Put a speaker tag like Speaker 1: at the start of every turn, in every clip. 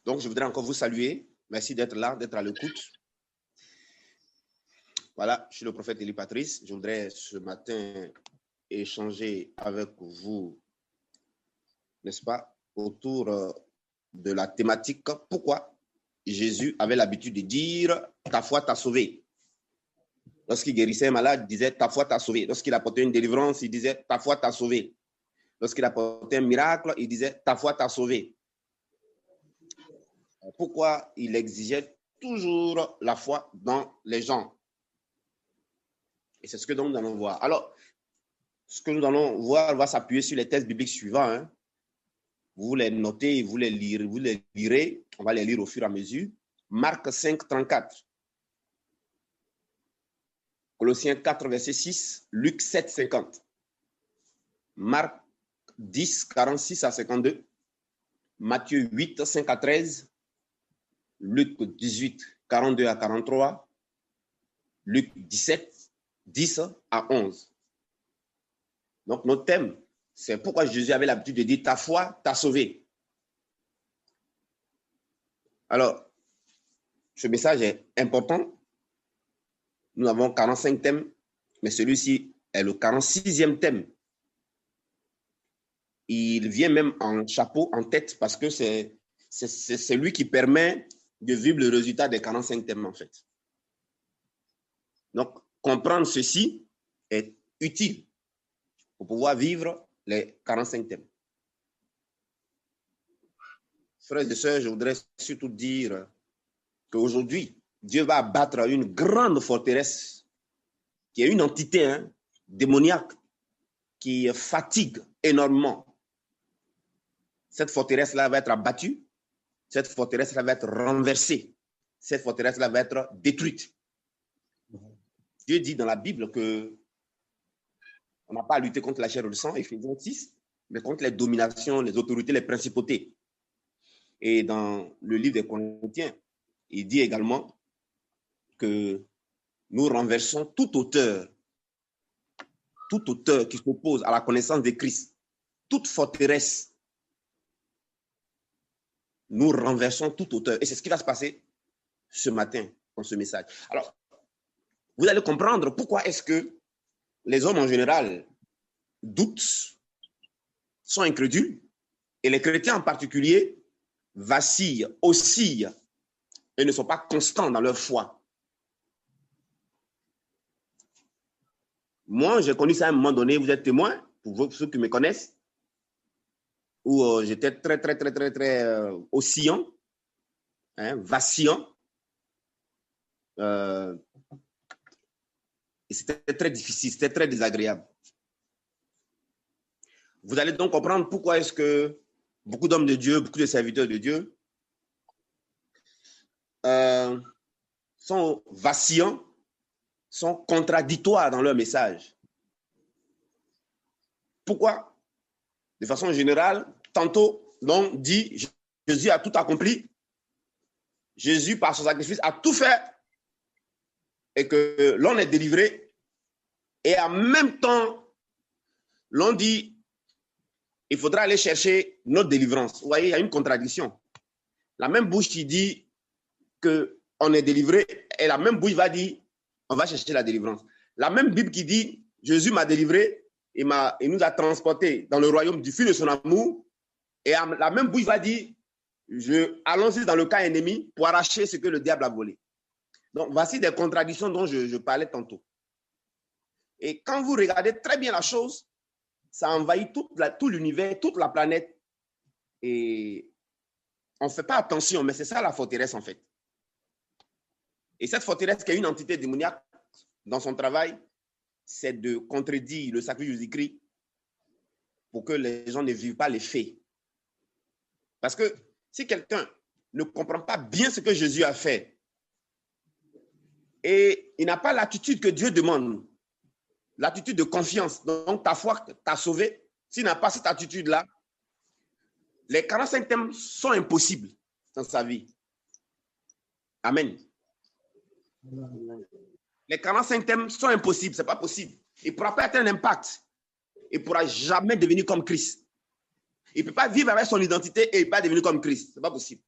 Speaker 1: Donc, je voudrais encore vous saluer. Merci d'être là, d'être à l'écoute. Voilà, je suis le prophète Élie Patrice. Je voudrais ce matin échanger avec vous, n'est-ce pas, autour de la thématique « Pourquoi Jésus avait l'habitude de dire « Ta foi t'a sauvé ». Lorsqu'il guérissait un malade, il disait « Ta foi t'a sauvé ». Lorsqu'il apportait une délivrance, il disait « Ta foi t'a sauvé ». Lorsqu'il apportait un miracle, il disait « Ta foi t'a sauvé ». Pourquoi il exigeait toujours la foi dans les gens? Et c'est ce que nous allons voir. Alors, ce que nous allons voir va s'appuyer sur les textes bibliques suivants. Hein. Vous les notez, vous les lirez. On va les lire au fur et à mesure. Marc 5, 34. Colossiens 4, verset 6. Luc 7, 50. Marc 10, 46 à 52. Matthieu 8, 5 à 13. Luc 18, 42 à 43. Luc 17, 10 à 11. Donc, notre thème, c'est pourquoi Jésus avait l'habitude de dire « Ta foi t'a sauvé ». Alors, ce message est important. Nous avons 45 thèmes, mais celui-ci est le 46e thème. Il vient même en chapeau, en tête, parce que c'est lui qui permet de vivre le résultat des 45 thèmes, en fait. Donc, comprendre ceci est utile pour pouvoir vivre les 45 thèmes. Frères et sœurs, je voudrais surtout dire qu'aujourd'hui, Dieu va abattre une grande forteresse qui est une entité démoniaque qui fatigue énormément. Cette forteresse-là va être abattue. Cette forteresse-là va être renversée. Cette forteresse-là va être détruite. Dieu dit dans la Bible que on n'a pas à lutter contre la chair et le sang, Éphésiens 6, mais contre les dominations, les autorités, les principautés. Et dans le livre des Corinthiens, il dit également que nous renversons toute hauteur qui s'oppose à la connaissance de Christ, toute forteresse. Nous renversons toute hauteur. Et c'est ce qui va se passer ce matin dans ce message. Alors, vous allez comprendre pourquoi est-ce que les hommes en général doutent, sont incrédules, et les chrétiens en particulier vacillent, oscillent et ne sont pas constants dans leur foi. Moi, j'ai connu ça à un moment donné, vous êtes témoin, pour ceux qui me connaissent, où j'étais très oscillant, vacillant. Et c'était très difficile, c'était très désagréable. Vous allez donc comprendre pourquoi est-ce que beaucoup d'hommes de Dieu, beaucoup de serviteurs de Dieu sont vacillants, sont contradictoires dans leur message. Pourquoi? De façon générale, tantôt l'on dit Jésus a tout accompli, Jésus par son sacrifice a tout fait et que l'on est délivré, et en même temps l'on dit il faudra aller chercher notre délivrance. Vous voyez, il y a une contradiction. La même bouche qui dit qu'on est délivré, et la même bouche va dire on va chercher la délivrance. La même Bible qui dit Jésus m'a délivré, il nous a transportés dans le royaume du Fils de son amour, et la même bouche va dire allons-y dans le camp ennemi pour arracher ce que le diable a volé. Donc, voici des contradictions dont je parlais tantôt. Et quand vous regardez très bien la chose, ça envahit tout l'univers, toute la planète. Et on ne fait pas attention, mais c'est ça la forteresse en fait. Et cette forteresse qui est une entité démoniaque dans son travail, c'est de contredire le sacrifice de Jésus-Christ pour que les gens ne vivent pas les faits. Parce que si quelqu'un ne comprend pas bien ce que Jésus a fait, et il n'a pas l'attitude que Dieu demande, l'attitude de confiance, donc ta foi t'a sauvé, s'il n'a pas cette attitude-là, les 45 thèmes sont impossibles dans sa vie. Amen. Les 45 thèmes sont impossibles, ce n'est pas possible. Il ne pourra pas être un impact. Il ne pourra jamais devenir comme Christ. Il ne peut pas vivre avec son identité et ne pas devenir comme Christ. Ce n'est pas possible.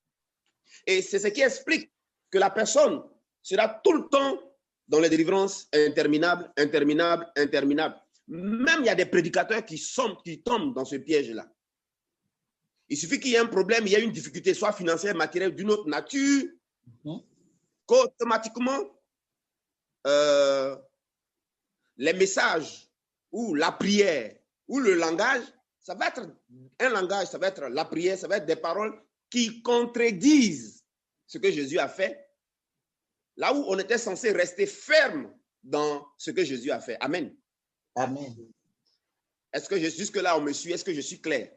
Speaker 1: Et c'est ce qui explique que la personne sera tout le temps dans les délivrances interminables, interminables, interminables. Même il y a des prédicateurs qui tombent dans ce piège-là. Il suffit qu'il y ait un problème, il y a une difficulté, soit financière, matérielle, d'une autre nature, qu'automatiquement, les messages ou la prière ou le langage, ça va être un langage, ça va être la prière, ça va être des paroles qui contredisent ce que Jésus a fait, là où on était censé rester ferme dans ce que Jésus a fait. Amen.
Speaker 2: Amen.
Speaker 1: Est-ce que jusque-là, on me suit? Est-ce que je suis clair?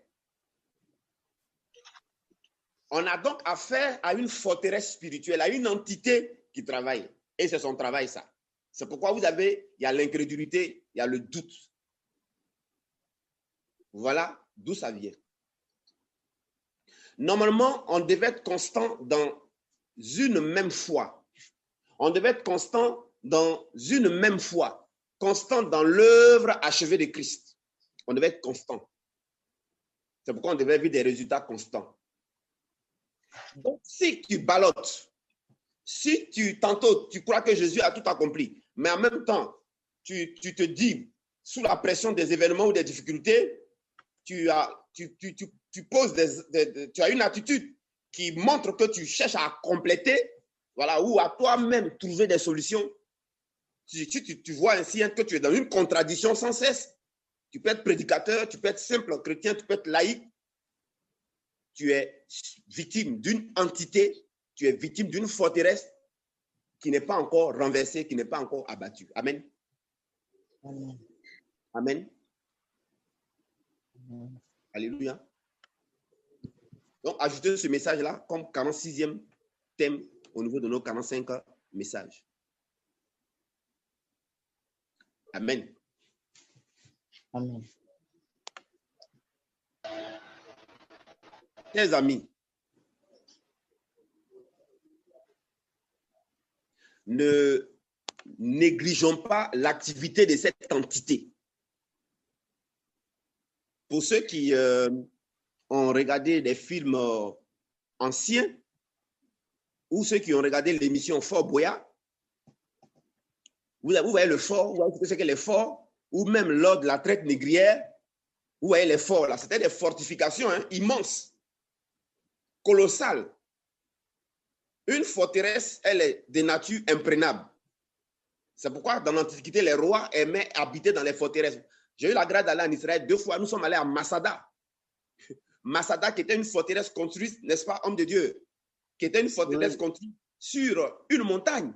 Speaker 1: On a donc affaire à une forteresse spirituelle, à une entité qui travaille. Et c'est son travail, ça. C'est pourquoi il y a l'incrédulité, il y a le doute. Voilà d'où ça vient. Normalement, on devait être constant dans une même foi. On devait être constant dans une même foi. Constant dans l'œuvre achevée de Christ. On devait être constant. C'est pourquoi on devait vivre des résultats constants. Donc, si tu ballottes, si tantôt tu crois que Jésus a tout accompli, mais en même temps, tu te dis, sous la pression des événements ou des difficultés, tu as une attitude qui montre que tu cherches à compléter, voilà, ou à toi-même trouver des solutions. Tu vois ainsi que tu es dans une contradiction sans cesse. Tu peux être prédicateur, tu peux être simple chrétien, tu peux être laïque. Tu es victime d'une entité, tu es victime d'une forteresse qui n'est pas encore renversée, qui n'est pas encore abattue. Amen.
Speaker 2: Amen.
Speaker 1: Amen.
Speaker 2: Amen.
Speaker 1: Alléluia. Donc, ajoutez ce message-là comme 46e thème au niveau de nos 45 messages. Amen.
Speaker 2: Amen.
Speaker 1: Chers amis, ne négligeons pas l'activité de cette entité. Pour ceux qui ont regardé des films anciens ou ceux qui ont regardé l'émission Fort Boyard, vous voyez le fort, vous voyez ce que c'est les forts, ou même lors de la traite négrière, vous voyez les forts là, c'était des fortifications immenses, colossales. Une forteresse, elle est de nature imprégnable. C'est pourquoi dans l'Antiquité, les rois aimaient habiter dans les forteresses. J'ai eu la grâce d'aller en Israël 2 fois. Nous sommes allés à Masada. Masada qui était une forteresse construite, n'est-ce pas, homme de Dieu, qui était une forteresse construite sur une montagne.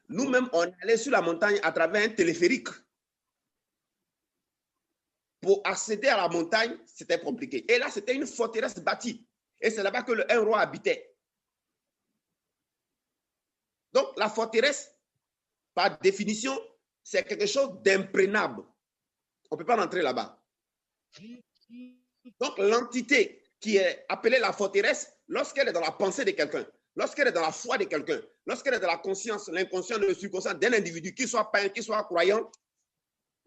Speaker 1: Nous-mêmes, on allait sur la montagne à travers un téléphérique. Pour accéder à la montagne, c'était compliqué. Et là, c'était une forteresse bâtie. Et c'est là-bas que un roi habitait. Donc, la forteresse, par définition, c'est quelque chose d'imprégnable. On ne peut pas rentrer là-bas. Donc, l'entité qui est appelée la forteresse, lorsqu'elle est dans la pensée de quelqu'un, lorsqu'elle est dans la foi de quelqu'un, lorsqu'elle est dans la conscience, l'inconscient, le subconscient d'un individu, qu'il soit païen, qu'il soit croyant,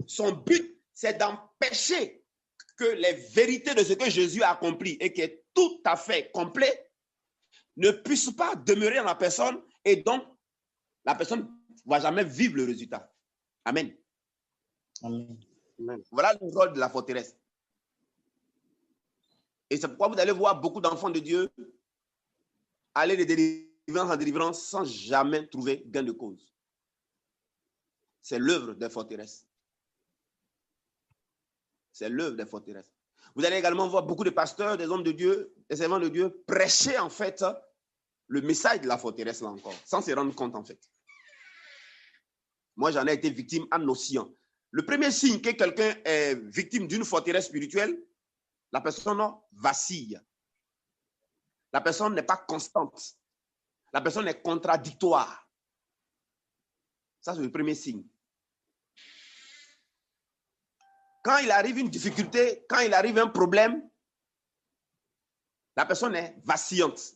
Speaker 1: son but, c'est d'empêcher que les vérités de ce que Jésus a accompli et qui est tout à fait complet ne puissent pas demeurer dans la personne et donc la personne ne va jamais vivre le résultat. Amen.
Speaker 2: Amen.
Speaker 1: Amen. Voilà le rôle de la forteresse. Et c'est pourquoi vous allez voir beaucoup d'enfants de Dieu aller de délivrance en délivrance sans jamais trouver gain de cause. C'est l'œuvre des forteresses. C'est l'œuvre des forteresses. Vous allez également voir beaucoup de pasteurs, des hommes de Dieu, des servants de Dieu prêcher en fait le message de la forteresse là encore, sans se rendre compte en fait. Moi, j'en ai été victime en Océan. Le premier signe que quelqu'un est victime d'une forteresse spirituelle, la personne vacille. La personne n'est pas constante. La personne est contradictoire. Ça, c'est le premier signe. Quand il arrive une difficulté, quand il arrive un problème, la personne est vacillante.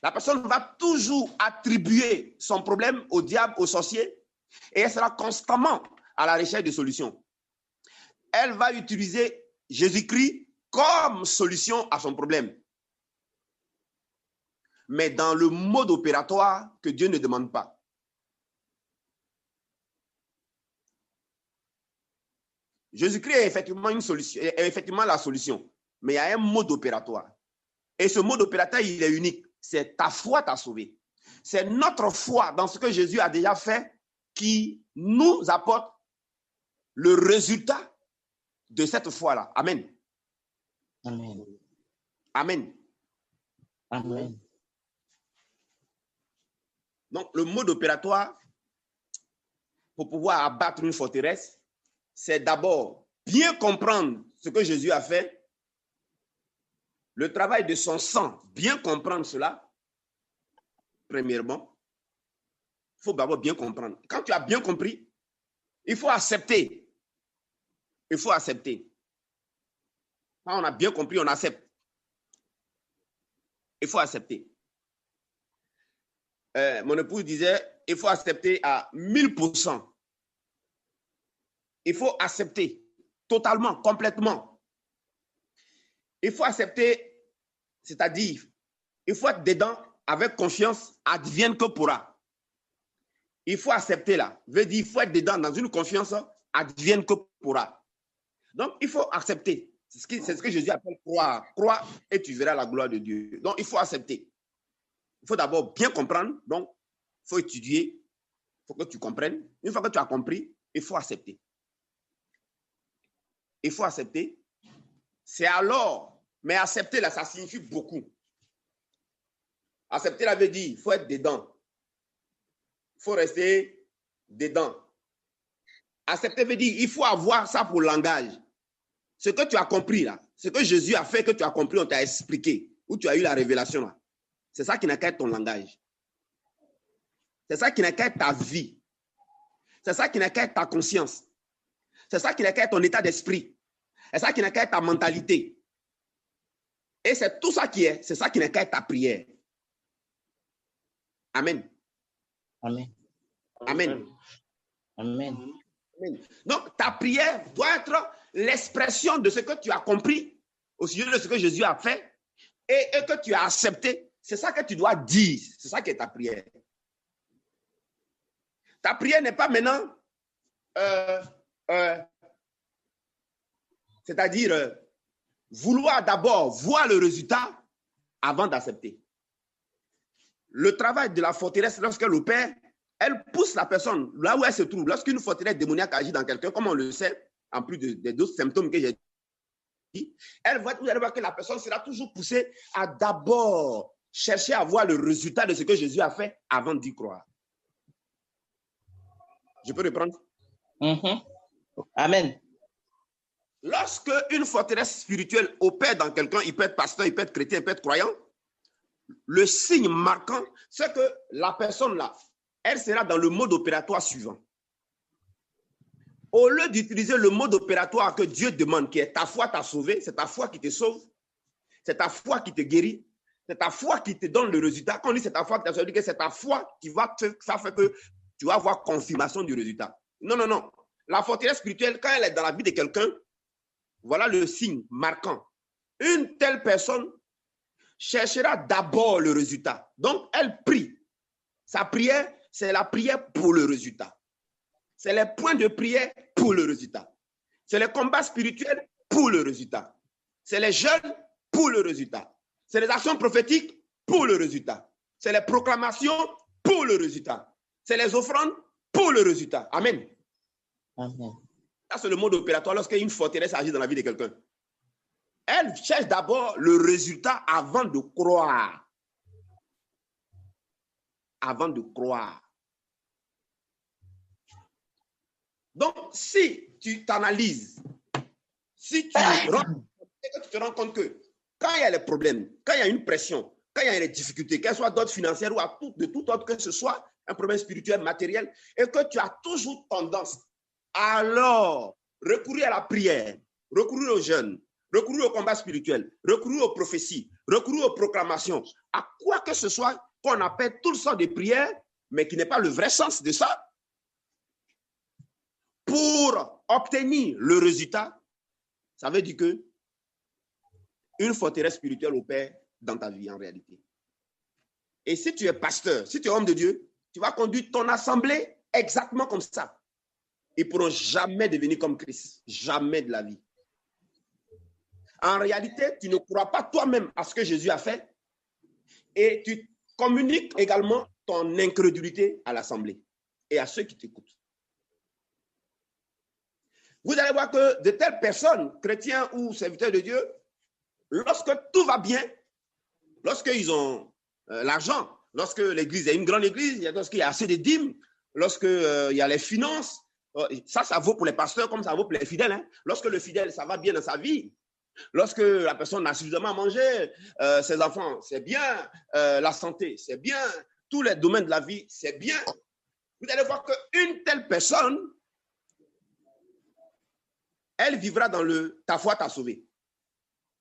Speaker 1: La personne va toujours attribuer son problème au diable, au sorcier, et elle sera constamment à la recherche de solutions. Elle va utiliser Jésus-Christ comme solution à son problème. Mais dans le mode opératoire que Dieu ne demande pas. Jésus-Christ est effectivement une solution, est effectivement la solution. Mais il y a un mode opératoire. Et ce mode opératoire, il est unique. C'est ta foi t'a sauvé. C'est notre foi dans ce que Jésus a déjà fait qui nous apporte le résultat de cette foi-là. Amen.
Speaker 2: Amen.
Speaker 1: Amen.
Speaker 2: Amen.
Speaker 1: Donc, le mode opératoire, pour pouvoir abattre une forteresse, c'est d'abord bien comprendre ce que Jésus a fait, le travail de son sang, bien comprendre cela, premièrement. Il faut d'abord bien comprendre. Quand tu as bien compris, il faut accepter. Il faut accepter. Quand on a bien compris, on accepte. Il faut accepter. Mon épouse disait, il faut accepter à 1000%. Il faut accepter totalement, complètement. Il faut accepter, c'est-à-dire, il faut être dedans avec confiance, advienne que pourra. Il faut accepter là. Veut dire, il faut être dedans dans une confiance, advienne que pourra. Donc, il faut accepter. C'est ce que Jésus appelle croire. Croire et tu verras la gloire de Dieu. Donc, il faut accepter. Il faut d'abord bien comprendre. Donc, il faut étudier. Il faut que tu comprennes. Une fois que tu as compris, il faut accepter. Il faut accepter. C'est alors, mais accepter là, ça signifie beaucoup. Accepter là veut dire, il faut être dedans. Il faut rester dedans. Accepter veut dire, il faut avoir ça pour langage. Ce que tu as compris là, ce que Jésus a fait, que tu as compris, on t'a expliqué, ou tu as eu la révélation là. C'est ça qui n'a qu'à être ton langage. C'est ça qui n'a qu'à être ta vie. C'est ça qui n'a qu'à être ta conscience. C'est ça qui n'a qu'à être ton état d'esprit. C'est ça qui n'a qu'à être ta mentalité. Et c'est tout ça qui est, c'est ça qui n'a qu'à être ta prière. Amen.
Speaker 2: Amen.
Speaker 1: Amen.
Speaker 2: Amen.
Speaker 1: Amen. Donc, ta prière doit être l'expression de ce que tu as compris au sujet de ce que Jésus a fait et que tu as accepté. C'est ça que tu dois dire. C'est ça qui est ta prière. Ta prière n'est pas maintenant, c'est-à-dire vouloir d'abord voir le résultat avant d'accepter. Le travail de la forteresse, lorsqu'elle opère, elle pousse la personne là où elle se trouve. Lorsqu'une forteresse démoniaque agit dans quelqu'un, comme on le sait, en plus des d'autres symptômes que j'ai dit, vous allez voir que la personne sera toujours poussée à d'abord chercher à voir le résultat de ce que Jésus a fait avant d'y croire. Je peux reprendre?
Speaker 2: Amen.
Speaker 1: Lorsque une forteresse spirituelle opère dans quelqu'un, il peut être pasteur, il peut être chrétien, il peut être croyant, le signe marquant, c'est que la personne là, elle sera dans le mode opératoire suivant. Au lieu d'utiliser le mode opératoire que Dieu demande, qui est ta foi t'a sauvé, c'est ta foi qui te sauve, c'est ta foi qui te guérit, c'est ta foi qui te donne le résultat. Quand on dit c'est ta foi qui t'a sauvé, c'est ta foi qui va te faire que tu vas avoir confirmation du résultat. Non, non, non. La forteresse spirituelle, quand elle est dans la vie de quelqu'un, voilà le signe marquant. Une telle personne cherchera d'abord le résultat. Donc, elle prie. Sa prière, c'est la prière pour le résultat. C'est les points de prière pour le résultat. C'est les combats spirituels pour le résultat. C'est les jeûnes pour le résultat. C'est les actions prophétiques pour le résultat. C'est les proclamations pour le résultat. C'est les offrandes pour le résultat. Amen.
Speaker 2: Amen.
Speaker 1: Ça, c'est le mode opératoire lorsqu'une forteresse agit dans la vie de quelqu'un. Elle cherche d'abord le résultat avant de croire. Avant de croire. Donc, si tu t'analyses, si tu te rends compte que quand il y a les problèmes, quand il y a une pression, quand il y a des difficultés, qu'elles soient d'ordre financier ou de tout autre que ce soit, un problème spirituel, matériel, et que tu as toujours tendance à alors recourir à la prière, recourir aux jeûnes, recourir au combat spirituel, recourir aux prophéties, recourir aux proclamations, à quoi que ce soit qu'on appelle toutes sortes de prières, mais qui n'est pas le vrai sens de ça, pour obtenir le résultat, ça veut dire que une forteresse spirituelle opère dans ta vie en réalité. Et si tu es pasteur, si tu es homme de Dieu, tu vas conduire ton assemblée exactement comme ça. Ils ne pourront jamais devenir comme Christ. Jamais de la vie. En réalité, tu ne crois pas toi-même à ce que Jésus a fait et tu communiques également ton incrédulité à l'assemblée et à ceux qui t'écoutent. Vous allez voir que de telles personnes, chrétiens ou serviteurs de Dieu, lorsque tout va bien, lorsqu'ils ont l'argent, lorsque l'église est une grande église, lorsqu'il y a assez de dîmes, lorsqu'il y a les finances, ça vaut pour les pasteurs comme ça vaut pour les fidèles. Hein. Lorsque le fidèle, ça va bien dans sa vie, lorsque la personne a suffisamment mangé, ses enfants, c'est bien, la santé, c'est bien, tous les domaines de la vie, c'est bien. Vous allez voir qu'une telle personne, elle vivra dans le « ta foi t'a sauvé ».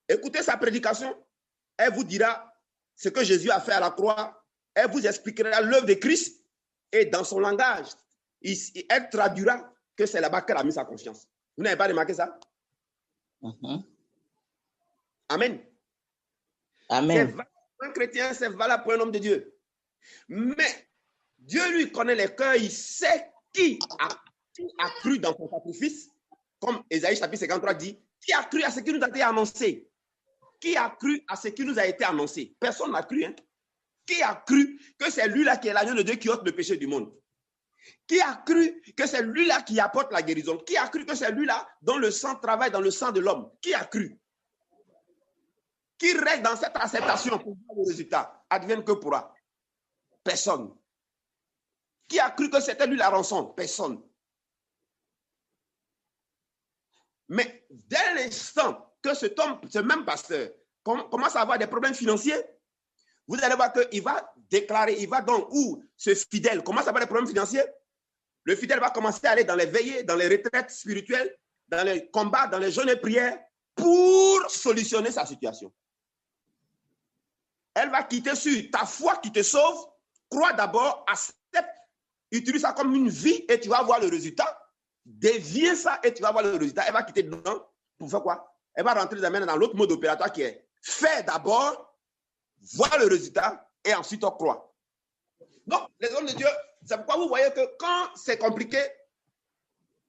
Speaker 1: Écoutez sa prédication, elle vous dira ce que Jésus a fait à la croix, elle vous expliquera l'œuvre de Christ et dans son langage, elle traduira que c'est là-bas qu'elle a mis sa confiance. Vous n'avez pas remarqué ça? Amen.
Speaker 2: Amen.
Speaker 1: C'est valable pour un chrétien, c'est valable pour un homme de Dieu. Mais Dieu lui connaît les cœurs, il sait qui a cru dans son sacrifice, comme Ésaïe chapitre 53 dit, qui a cru à ce qui nous a été annoncé? Qui a cru à ce qui nous a été annoncé? Personne n'a cru. Hein? Qui a cru que c'est lui-là qui est l'agneau de Dieu qui ôte le péché du monde? Qui a cru que c'est lui-là qui apporte la guérison? Qui a cru que c'est lui-là dont le sang travaille dans le sang de l'homme? Qui a cru? Qui reste dans cette acceptation pour voir le résultat? Advienne que pourra. Personne. Qui a cru que c'était lui la rançon? Personne. Mais dès l'instant que cet homme, ce même pasteur, commence à avoir des problèmes financiers, vous allez voir qu'il va déclarer, il va donc, où ce fidèle commence à avoir des problèmes financiers, le fidèle va commencer à aller dans les veillées, dans les retraites spirituelles, dans les combats, dans les jeûnes et prières, pour solutionner sa situation. Elle va quitter sur ta foi qui te sauve, crois d'abord, accepte, utilise ça comme une vie et tu vas voir le résultat. Déviens ça et tu vas voir le résultat. Elle va quitter dedans pour faire quoi? Elle va rentrer dans l'autre mode opératoire qui est faire d'abord, voir le résultat et ensuite on croit. Donc, les hommes de Dieu, c'est pourquoi vous voyez que quand c'est compliqué,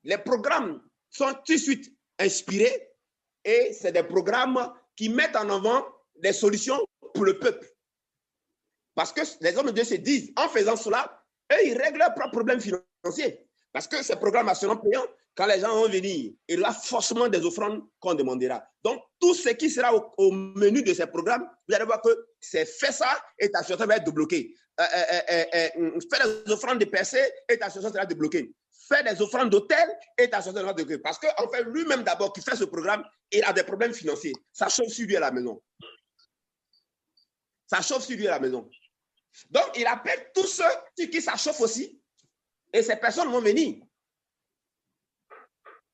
Speaker 1: les programmes sont tout de suite inspirés et c'est des programmes qui mettent en avant des solutions pour le peuple. Parce que les hommes de Dieu se disent, en faisant cela, eux, ils règlent leurs propres problèmes financiers. Parce que ces programmes seront payants, quand les gens vont venir, il y aura forcément des offrandes qu'on demandera. Donc, tout ce qui sera au menu de ces programmes, vous allez voir que c'est fait ça et ta situation va être débloquée. Faire des offrandes de percées et ta situation sera débloquée. Faire des offrandes d'hôtel et ta situation sera débloquée. Parce qu'en fait, lui-même d'abord qui fait ce programme, il a des problèmes financiers. Ça chauffe sur lui à la maison. Ça chauffe sur lui à la maison. Donc, il appelle tous ceux sur qui ça chauffe aussi. Et ces personnes vont venir.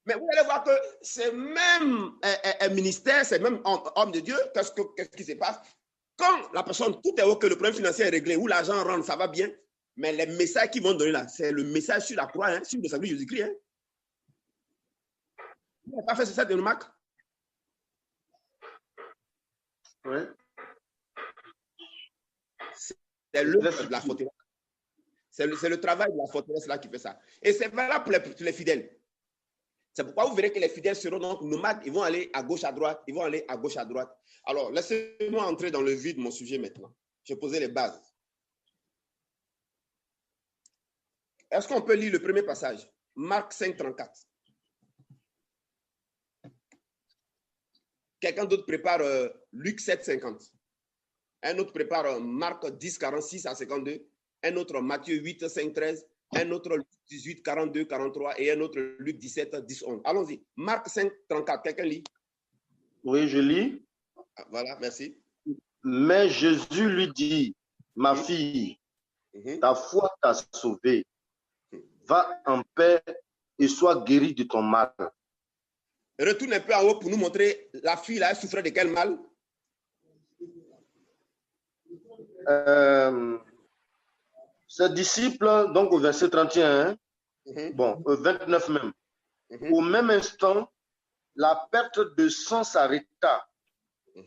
Speaker 1: Mais vous allez voir que c'est même un ministère, c'est même homme de Dieu, qu'est-ce qui se passe? Quand la personne, tout est OK, le problème financier est réglé, où l'argent rentre, ça va bien, mais les messages qu'ils vont donner là, c'est le message sur la croix, hein, sur le salut de Jésus-Christ. Hein. Vous n'avez pas fait cette remarque? Oui. C'est l'œuvre de la forteresse. C'est le travail de la forteresse là qui fait ça. Et c'est valable pour les fidèles. C'est pourquoi vous verrez que les fidèles seront donc nomades, ils vont aller à gauche, à droite, ils vont aller à gauche, à droite. Alors, laissez-moi entrer dans le vif de mon sujet maintenant. Je vais poser les bases. Est-ce qu'on peut lire le premier passage? Marc 5, 34. Quelqu'un d'autre prépare Luc 7, 50. Un autre prépare Marc 10, 46 à 52. Un autre Matthieu 8, 5, 13. Un autre Luc 18, 42, 43. Et un autre Luc 17, 10, 11. Allons-y. Marc 5, 34. Quelqu'un lit?
Speaker 3: Oui, je lis.
Speaker 1: Voilà, merci.
Speaker 3: Mais Jésus lui dit, ma fille, ta foi t'a sauvée. Va en paix et sois guérie de ton mal.
Speaker 1: Retourne un peu en haut pour nous montrer la fille là, elle souffrait de quel mal?
Speaker 3: Ses disciples, donc au verset 31, bon, au 29 même, au même instant, la perte de sang s'arrêta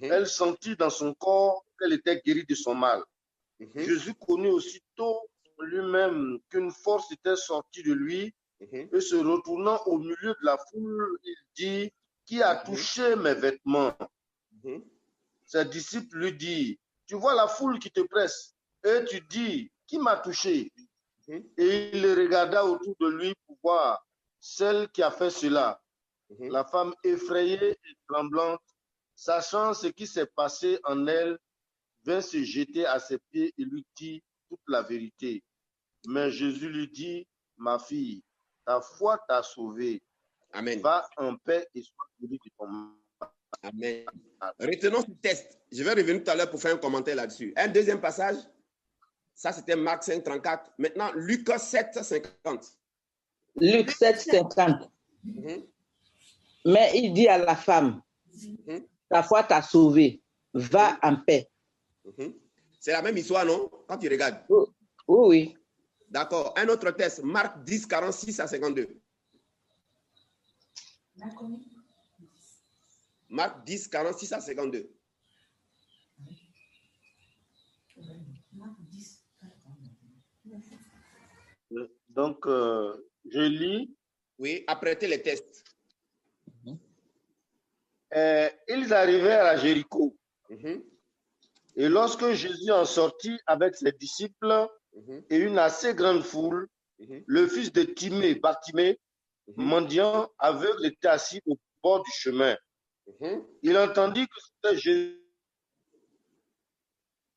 Speaker 3: Elle sentit dans son corps qu'elle était guérie de son mal. Jésus connut aussitôt lui-même qu'une force était sortie de lui et se retournant au milieu de la foule, il dit, qui a touché mes vêtements? Ses disciples lui disent, tu vois la foule qui te presse et tu dis, qui m'a touché? Et il regarda autour de lui pour voir celle qui a fait cela. La femme effrayée et tremblante, sachant ce qui s'est passé en elle, vint se jeter à ses pieds et lui dit toute la vérité. Mais Jésus lui dit, ma fille, ta foi t'a sauvée.
Speaker 1: Amen.
Speaker 3: Va en paix et sois guérie de ton mal.
Speaker 1: Amen. Retenons ce test. Je vais revenir tout à l'heure pour faire un commentaire là-dessus. Un deuxième passage, ça c'était Marc 5, 34. Maintenant, Luc 7, 50.
Speaker 2: Luc 7, 50. Mais il dit à la femme, ta foi t'a sauvée, va en paix.
Speaker 1: C'est la même histoire, non? Quand tu regardes.
Speaker 2: Oui.
Speaker 1: D'accord. Un autre test, Marc 10, 46 à 52. Marc 10, 46 à 52.
Speaker 3: Donc, je lis.
Speaker 1: Oui, apprêtez les tests.
Speaker 3: Ils arrivèrent à Jéricho. Et lorsque Jésus en sortit avec ses disciples et une assez grande foule, le fils de Timée, Bartimée, mendiant, aveugle, était assis au bord du chemin. Il entendit que c'était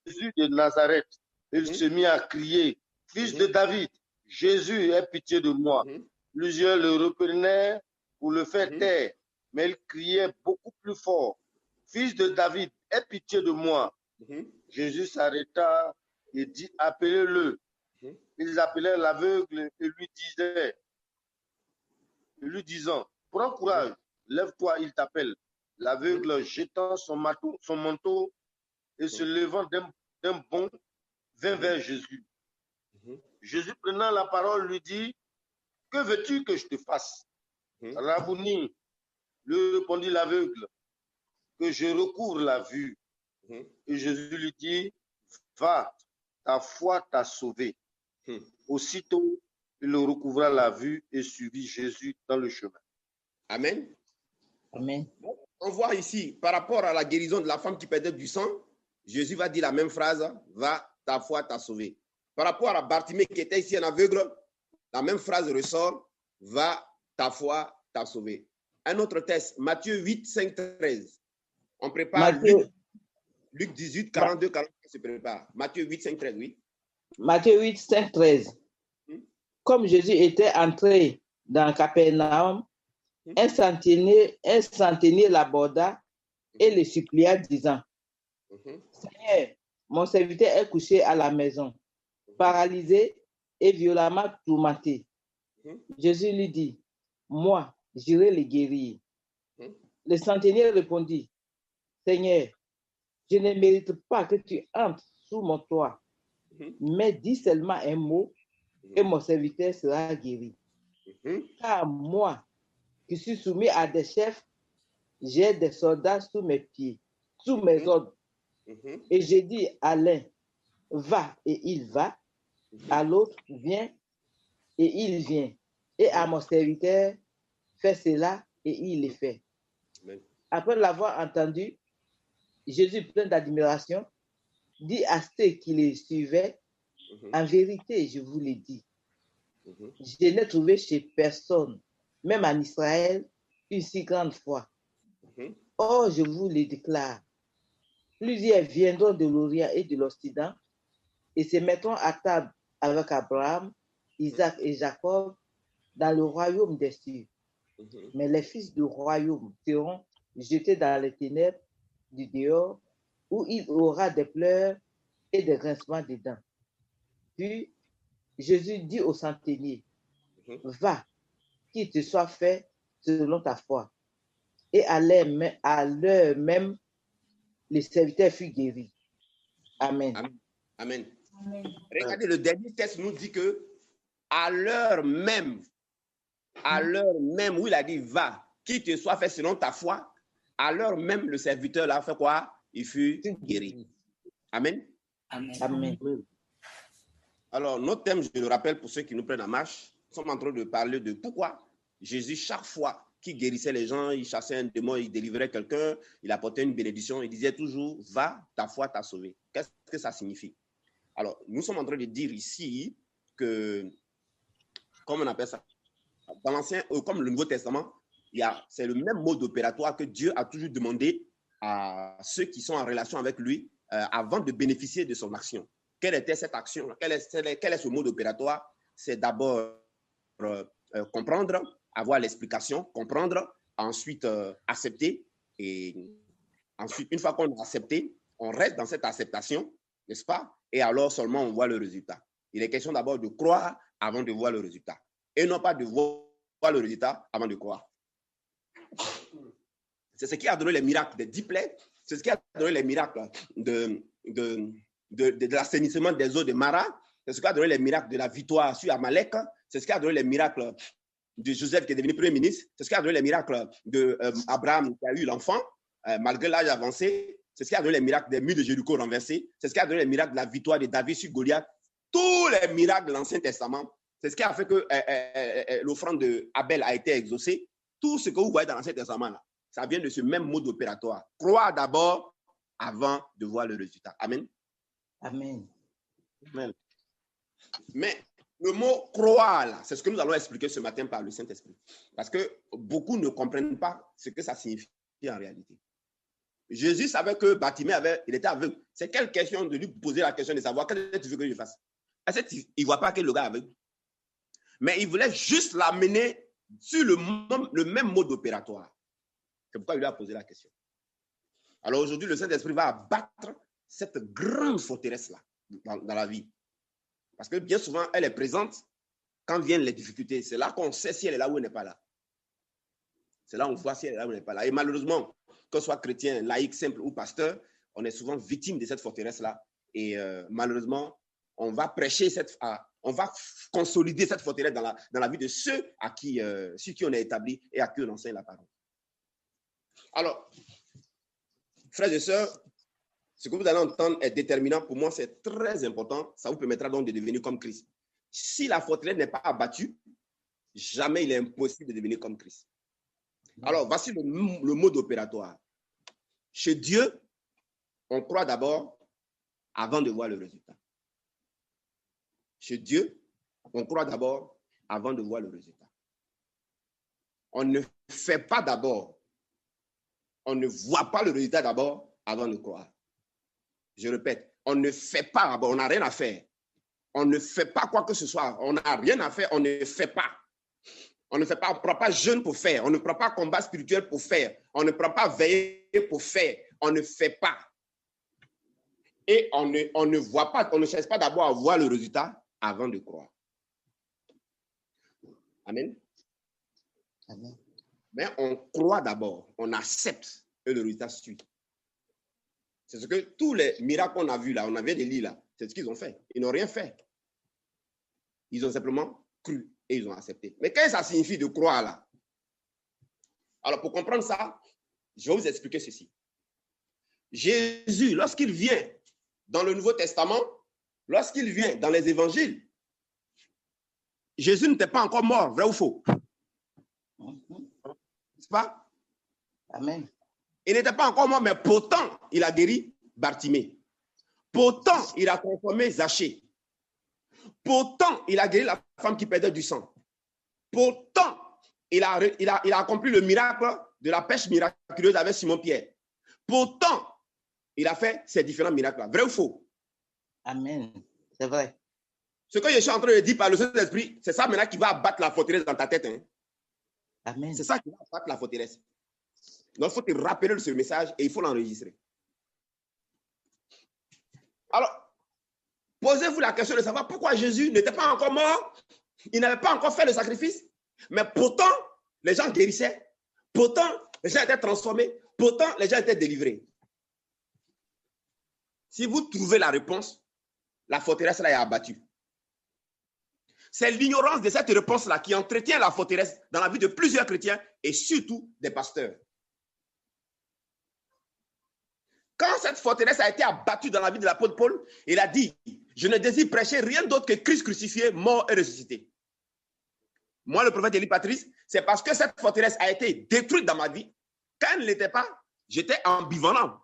Speaker 3: Jésus de Nazareth. Il se mit à crier, fils de David, Jésus, aie pitié de moi. Plusieurs le reprenaient pour le faire taire, mais il criait beaucoup plus fort, fils de David, aie pitié de moi. Jésus s'arrêta et dit, appelez-le. Ils appelèrent l'aveugle et lui disant, prends courage, lève-toi, il t'appelle. L'aveugle, jetant son manteau et se levant d'un bond, vint vers Jésus. Jésus, prenant la parole, lui dit, que veux-tu que je te fasse? Rabouni, lui répondit l'aveugle, que je recouvre la vue. Et Jésus lui dit, va, ta foi t'a sauvé. Aussitôt, il recouvra la vue et suivit Jésus dans le chemin.
Speaker 1: Amen.
Speaker 2: Amen.
Speaker 1: On voit ici, par rapport à la guérison de la femme qui perdait du sang, Jésus va dire la même phrase, va, ta foi t'a sauvé. Par rapport à Bartimée qui était ici un aveugle, la même phrase ressort, va, ta foi t'a sauvé. Un autre test, Matthieu 8, 5, 13. On prépare Luc 18, 42, 43 se prépare. Matthieu 8, 5, 13, oui.
Speaker 2: Matthieu 8, 5, 13. Comme Jésus était entré dans Capernaum, un centenier l'aborda et le supplia, disant, Seigneur, mon serviteur est couché à la maison, paralysé et violemment tourmenté. Jésus lui dit, moi, j'irai le guérir. Le centenier répondit, Seigneur, je ne mérite pas que tu entres sous mon toit, mais dis seulement un mot et mon serviteur sera guéri. Car moi, qui suis soumis à des chefs, j'ai des soldats sous mes pieds, sous mes ordres. Et j'ai dit à l'un, va, et il va, à l'autre, viens, et il vient. Et à mon serviteur, fais cela, et il le fait. Après l'avoir entendu, Jésus, plein d'admiration, dit à ceux qui le suivaient, en vérité, je vous le dis, je n'ai trouvé chez personne, même en Israël, une si grande foi. Or, je vous le déclare, plusieurs viendront de l'Orient et de l'Occident et se mettront à table avec Abraham, Isaac et Jacob dans le royaume des cieux. Mais les fils du royaume seront jetés dans les ténèbres du dehors, où il y aura des pleurs et des grincements de dents. Puis Jésus dit au centenier, va, qu'il te soit fait selon ta foi. Et à l'heure même, le serviteur fut guéri. Amen.
Speaker 1: Amen. Amen. Regardez, le dernier texte nous dit que à l'heure même où il a dit va, qu'il te soit fait selon ta foi, à l'heure même, le serviteur là fait quoi? Il fut guéri. Amen.
Speaker 2: Amen. Amen.
Speaker 1: Alors, notre thème, je le rappelle pour ceux qui nous prennent en marche, nous sommes en train de parler de pourquoi Jésus, chaque fois qu'il guérissait les gens, il chassait un démon, il délivrait quelqu'un, il apportait une bénédiction, il disait toujours, va, ta foi t'a sauvé. Qu'est-ce que ça signifie? Alors, nous sommes en train de dire ici que, comme on appelle ça, dans l'Ancien, comme le Nouveau Testament, c'est le même mode opératoire que Dieu a toujours demandé à ceux qui sont en relation avec lui avant de bénéficier de son action. Quelle était cette action? Quel est ce mode opératoire? C'est d'abord comprendre, avoir l'explication, comprendre, ensuite accepter. Et ensuite, une fois qu'on a accepté, on reste dans cette acceptation, n'est-ce pas? Et alors seulement on voit le résultat. Il est question d'abord de croire avant de voir le résultat. Et non pas de voir le résultat avant de croire. C'est ce qui a donné les miracles des 10 plaies. C'est ce qui a donné les miracles de l'assainissement des eaux de Mara. C'est ce qui a donné les miracles de la victoire sur Amalek. C'est ce qui a donné les miracles de Joseph qui est devenu premier ministre. C'est ce qui a donné les miracles d'Abraham qui a eu l'enfant malgré l'âge avancé. C'est ce qui a donné les miracles des murs de Jéricho renversés. C'est ce qui a donné les miracles de la victoire de David sur Goliath. Tous les miracles de l'Ancien Testament. C'est ce qui a fait que l'offrande d'Abel a été exaucée. Tout ce que vous voyez dans l'Ancien Testament, là, ça vient de ce même mode opératoire. Croire d'abord avant de voir le résultat. Amen.
Speaker 2: Amen.
Speaker 1: Amen. Mais le mot croire, là, c'est ce que nous allons expliquer ce matin par le Saint-Esprit. Parce que beaucoup ne comprennent pas ce que ça signifie en réalité. Jésus savait que Bartimée il était aveugle. C'est quelle question de lui poser la question de savoir qu'est-ce que tu veux que je fasse? Est-ce qu'il ne voit pas que le gars est aveugle? Mais il voulait juste l'amener sur le même mode opératoire. C'est pourquoi il lui a posé la question. Alors aujourd'hui, le Saint-Esprit va abattre cette grande forteresse-là dans la vie. Parce que bien souvent, elle est présente quand viennent les difficultés. C'est là qu'on sait si elle est là ou elle n'est pas là. C'est là qu'on voit si elle est là ou elle n'est pas là. Et malheureusement, que ce soit chrétien, laïc, simple ou pasteur, on est souvent victime de cette forteresse-là. Et malheureusement, on va prêcher on va consolider cette forteresse dans la vie de ceux sur qui on est établi et à qui on enseigne la parole. Alors, frères et sœurs, ce que vous allez entendre est déterminant. Pour moi, c'est très important. Ça vous permettra donc de devenir comme Christ. Si la forteresse n'est pas abattue, jamais il est impossible de devenir comme Christ. Alors, voici le mode opératoire. Chez Dieu, on croit d'abord avant de voir le résultat. Chez Dieu, on croit d'abord avant de voir le résultat. On ne fait pas d'abord. On ne voit pas le résultat d'abord avant de croire. Je répète, on ne fait pas d'abord, on n'a rien à faire. On ne fait pas quoi que ce soit. On n'a rien à faire, on ne fait pas. On ne fait pas, on ne prend pas jeûne pour faire. On ne prend pas combat spirituel pour faire. On ne prend pas veiller pour faire. On ne fait pas. Et on ne voit pas, on ne cherche pas d'abord à voir le résultat avant de croire. Amen.
Speaker 2: Amen.
Speaker 1: Mais on croit d'abord, on accepte et le résultat suit. C'est ce que tous les miracles qu'on a vus là, on avait des lits là, c'est ce qu'ils ont fait. Ils n'ont rien fait. Ils ont simplement cru et ils ont accepté. Mais qu'est-ce que ça signifie de croire là? Alors pour comprendre ça, je vais vous expliquer ceci. Jésus, lorsqu'il vient dans le Nouveau Testament, lorsqu'il vient dans les évangiles, Jésus n'était pas encore mort, vrai ou faux? N'est-ce pas?
Speaker 2: Amen.
Speaker 1: Il n'était pas encore mort, mais pourtant, il a guéri Bartimée. Pourtant, il a transformé Zachée. Pourtant, il a guéri la femme qui perdait du sang. Pourtant, il a accompli le miracle de la pêche miraculeuse avec Simon-Pierre. Pourtant, il a fait ces différents miracles-là. Vrai ou faux?
Speaker 2: Amen. C'est vrai.
Speaker 1: Ce que je suis en train de dire par le Saint-Esprit, c'est ça maintenant qui va abattre la forteresse dans ta tête. Hein?
Speaker 2: Amen.
Speaker 1: C'est ça qui va abattre la forteresse. Donc, il faut te rappeler de ce message et il faut l'enregistrer. Alors, posez-vous la question de savoir pourquoi Jésus n'était pas encore mort. Il n'avait pas encore fait le sacrifice. Mais pourtant, les gens guérissaient. Pourtant, les gens étaient transformés. Pourtant, les gens étaient délivrés. Si vous trouvez la réponse, la forteresse là est abattue. C'est l'ignorance de cette réponse-là qui entretient la forteresse dans la vie de plusieurs chrétiens et surtout des pasteurs. Quand cette forteresse a été abattue dans la vie de l'apôtre Paul, il a dit, je ne désire prêcher rien d'autre que Christ crucifié, mort et ressuscité. Moi, le prophète Élie Patrice, c'est parce que cette forteresse a été détruite dans ma vie. Quand elle ne l'était pas, j'étais ambivalent.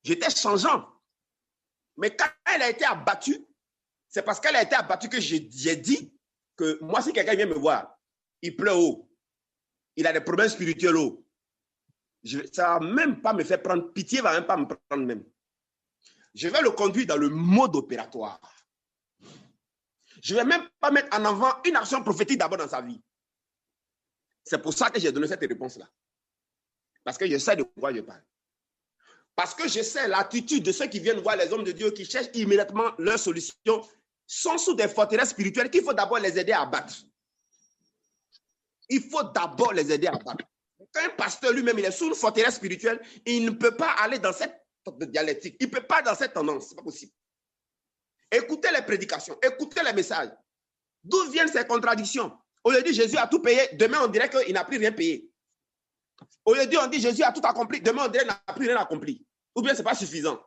Speaker 1: J'étais changeant. Mais quand elle a été abattue, c'est parce qu'elle a été abattue que j'ai dit que moi, si quelqu'un vient me voir, il pleure haut, il a des problèmes spirituels haut, ça ne va même pas me faire prendre pitié, va même pas me prendre même. Je vais le conduire dans le mode opératoire. Je ne vais même pas mettre en avant une action prophétique d'abord dans sa vie. C'est pour ça que j'ai donné cette réponse-là. Parce que je sais de quoi je parle. Parce que je sais l'attitude de ceux qui viennent voir les hommes de Dieu qui cherchent immédiatement leur solution sont sous des forteresses spirituelles qu'il faut d'abord les aider à abattre. Il faut d'abord les aider à abattre. Quand un pasteur lui-même il est sous une forteresse spirituelle, il ne peut pas aller dans cette dialectique. Il ne peut pas dans cette tendance. Ce n'est pas possible. Écoutez les prédications, écoutez les messages. D'où viennent ces contradictions? Au lieu de dire Jésus a tout payé, demain on dirait qu'il n'a plus rien payé. Au lieu de dire on dit Jésus a tout accompli, demain on dirait qu'il n'a plus rien accompli. Ou bien ce n'est pas suffisant.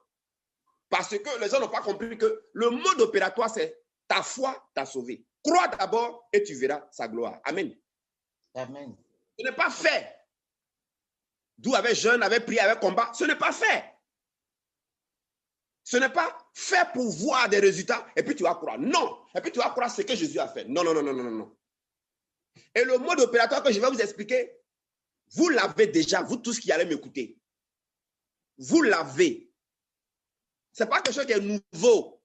Speaker 1: Parce que les gens n'ont pas compris que le mode opératoire, c'est ta foi t'a sauvé. Crois d'abord et tu verras sa gloire. Amen.
Speaker 2: Amen.
Speaker 1: Ce n'est pas fait. D'où avec jeûne, avec prière, avec combat, ce n'est pas fait. Ce n'est pas fait pour voir des résultats et puis tu vas croire. Non. Et puis tu vas croire ce que Jésus a fait. Non, non, non, non, non, non. Et le mode opératoire que je vais vous expliquer, vous l'avez déjà, vous tous qui allez m'écouter. Vous l'avez. Ce n'est pas quelque chose qui est nouveau.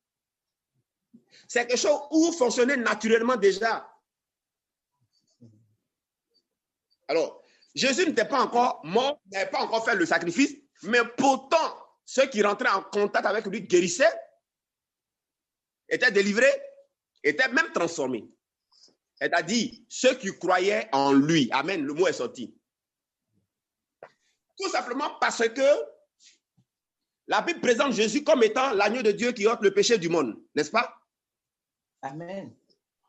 Speaker 1: C'est quelque chose où vous fonctionnez naturellement déjà. Alors, Jésus n'était pas encore mort, n'avait pas encore fait le sacrifice, mais pourtant, ceux qui rentraient en contact avec lui guérissaient, étaient délivrés, étaient même transformés. C'est-à-dire, ceux qui croyaient en lui. Amen, le mot est sorti. Tout simplement parce que la Bible présente Jésus comme étant l'agneau de Dieu qui ôte le péché du monde, n'est-ce pas?
Speaker 2: Amen.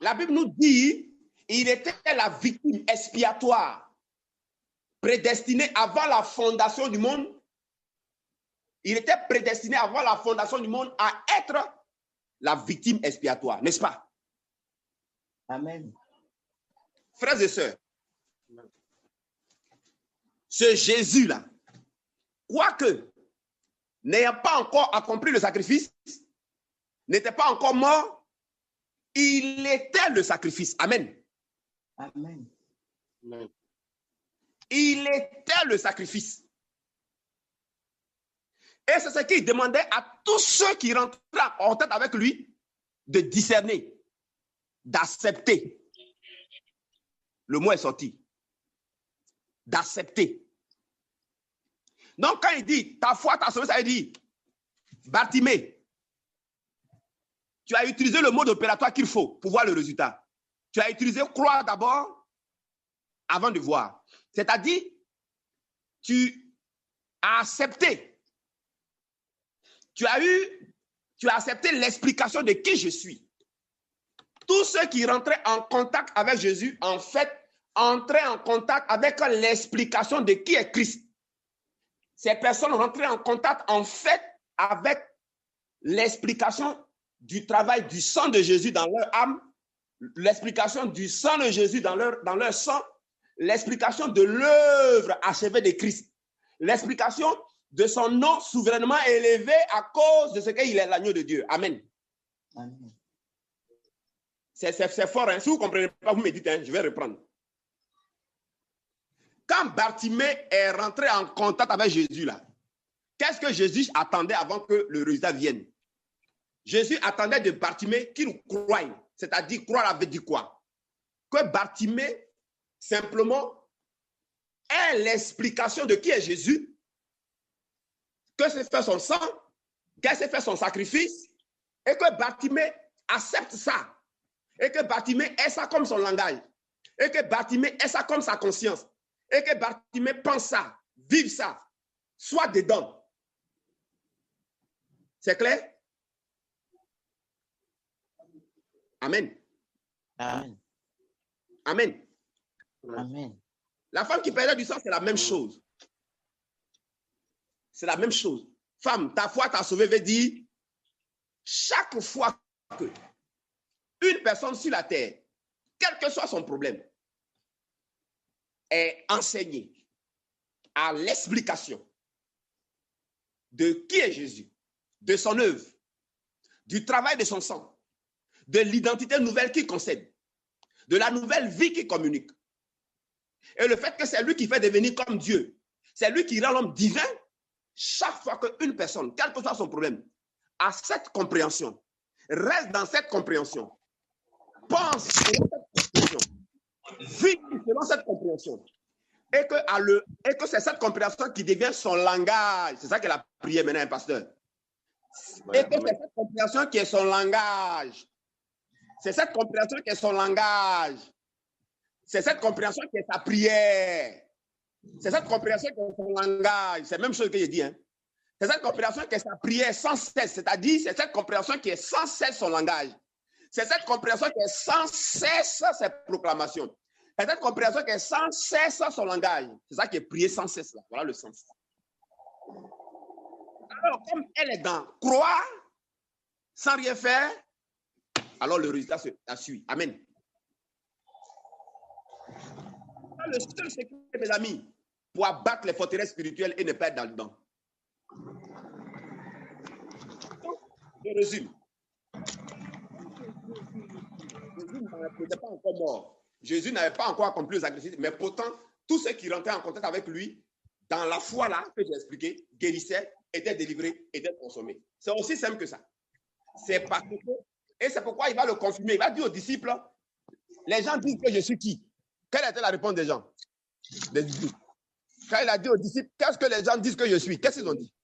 Speaker 1: La Bible nous dit, il était la victime expiatoire, prédestinée avant la fondation du monde. Il était prédestiné avant la fondation du monde à être la victime expiatoire, n'est-ce pas?
Speaker 2: Amen.
Speaker 1: Frères et sœurs, ce Jésus-là, quoique n'ayant pas encore accompli le sacrifice, n'était pas encore mort, il était le sacrifice. Amen.
Speaker 2: Amen.
Speaker 1: Il était le sacrifice. Et c'est ce qu'il demandait à tous ceux qui rentraient en tête avec lui de discerner, d'accepter. Le mot est sorti. D'accepter. Donc, quand il dit ta foi t'a sauvé, ça veut dire Bartimée, tu as utilisé le mode opératoire qu'il faut pour voir le résultat. Tu as utilisé croire d'abord avant de voir. C'est-à-dire, tu as accepté. Tu as accepté l'explication de qui je suis. Tous ceux qui rentraient en contact avec Jésus, en fait, entraient en contact avec l'explication de qui est Christ. Ces personnes rentraient en contact, en fait, avec l'explication du travail du sang de Jésus dans leur âme, l'explication du sang de Jésus dans leur sang, l'explication de l'œuvre achevée de Christ, l'explication de son nom souverainement élevé à cause de ce qu'il est l'agneau de Dieu. Amen.
Speaker 2: Amen.
Speaker 1: C'est fort, hein? Si vous ne comprenez pas, vous me dites, hein? Je vais reprendre. Quand Bartimée est rentré en contact avec Jésus, là, qu'est-ce que Jésus attendait avant que le résultat vienne? Jésus attendait de Bartimée qu'il croie. C'est-à-dire, croire avait dit quoi? Que Bartimée, simplement, ait l'explication de qui est Jésus, que c'est fait son sang, que c'est fait son sacrifice, et que Bartimée accepte ça. Et que Bartimée ait ça comme son langage. Et que Bartimée ait ça comme sa conscience. Et que Bartimée pense ça, vive ça, soit dedans. C'est clair? Amen.
Speaker 2: Amen.
Speaker 1: Amen.
Speaker 2: Amen.
Speaker 1: La femme qui perdait du sang, c'est la même chose. C'est la même chose. Femme, ta foi t'a sauvé veut dire chaque fois que une personne sur la terre, quel que soit son problème, est enseignée à l'explication de qui est Jésus, de son œuvre, du travail de son sang, de l'identité nouvelle qu'il concède, de la nouvelle vie qu'il communique, et le fait que c'est lui qui fait devenir comme Dieu, c'est lui qui rend l'homme divin. Chaque fois qu'une personne, quel que soit son problème, a cette compréhension, reste dans cette compréhension, pense selon cette compréhension, vit selon cette compréhension, et que c'est cette compréhension qui devient son langage. C'est ça qu'elle a prié maintenant, un pasteur. Et que c'est cette compréhension qui est son langage. C'est cette compréhension qui est son langage. C'est cette compréhension qui est sa prière. C'est cette compréhension qui est son langage. C'est la même chose que j'ai dit. Hein. C'est cette compréhension qui est sa prière sans cesse. C'est-à-dire, c'est cette compréhension qui est sans cesse son langage. C'est cette compréhension qui est sans cesse ses proclamations. C'est cette compréhension qui est sans cesse son langage. C'est ça qui est prié sans cesse là. Voilà le sens. Alors, comme elle est dans croire, sans rien faire, alors le résultat se suit. Amen. Le seul secret, mes amis, pour abattre les forteresses spirituelles et ne pas être dans le dedans. Je résume. Jésus n'était pas encore mort. Jésus n'avait pas encore accompli le sacrifice, mais pourtant, tous ceux qui rentraient en contact avec lui, dans la foi là, que j'ai expliqué, guérissaient, étaient délivrés, étaient consommés. C'est aussi simple que ça. C'est parce que, et c'est pourquoi il va le confirmer. Il va dire aux disciples, les gens disent que je suis qui? Quelle était la réponse des gens? Des disciples. Quand il a dit aux disciples, qu'est-ce que les gens disent que je suis? Qu'est-ce qu'ils ont dit?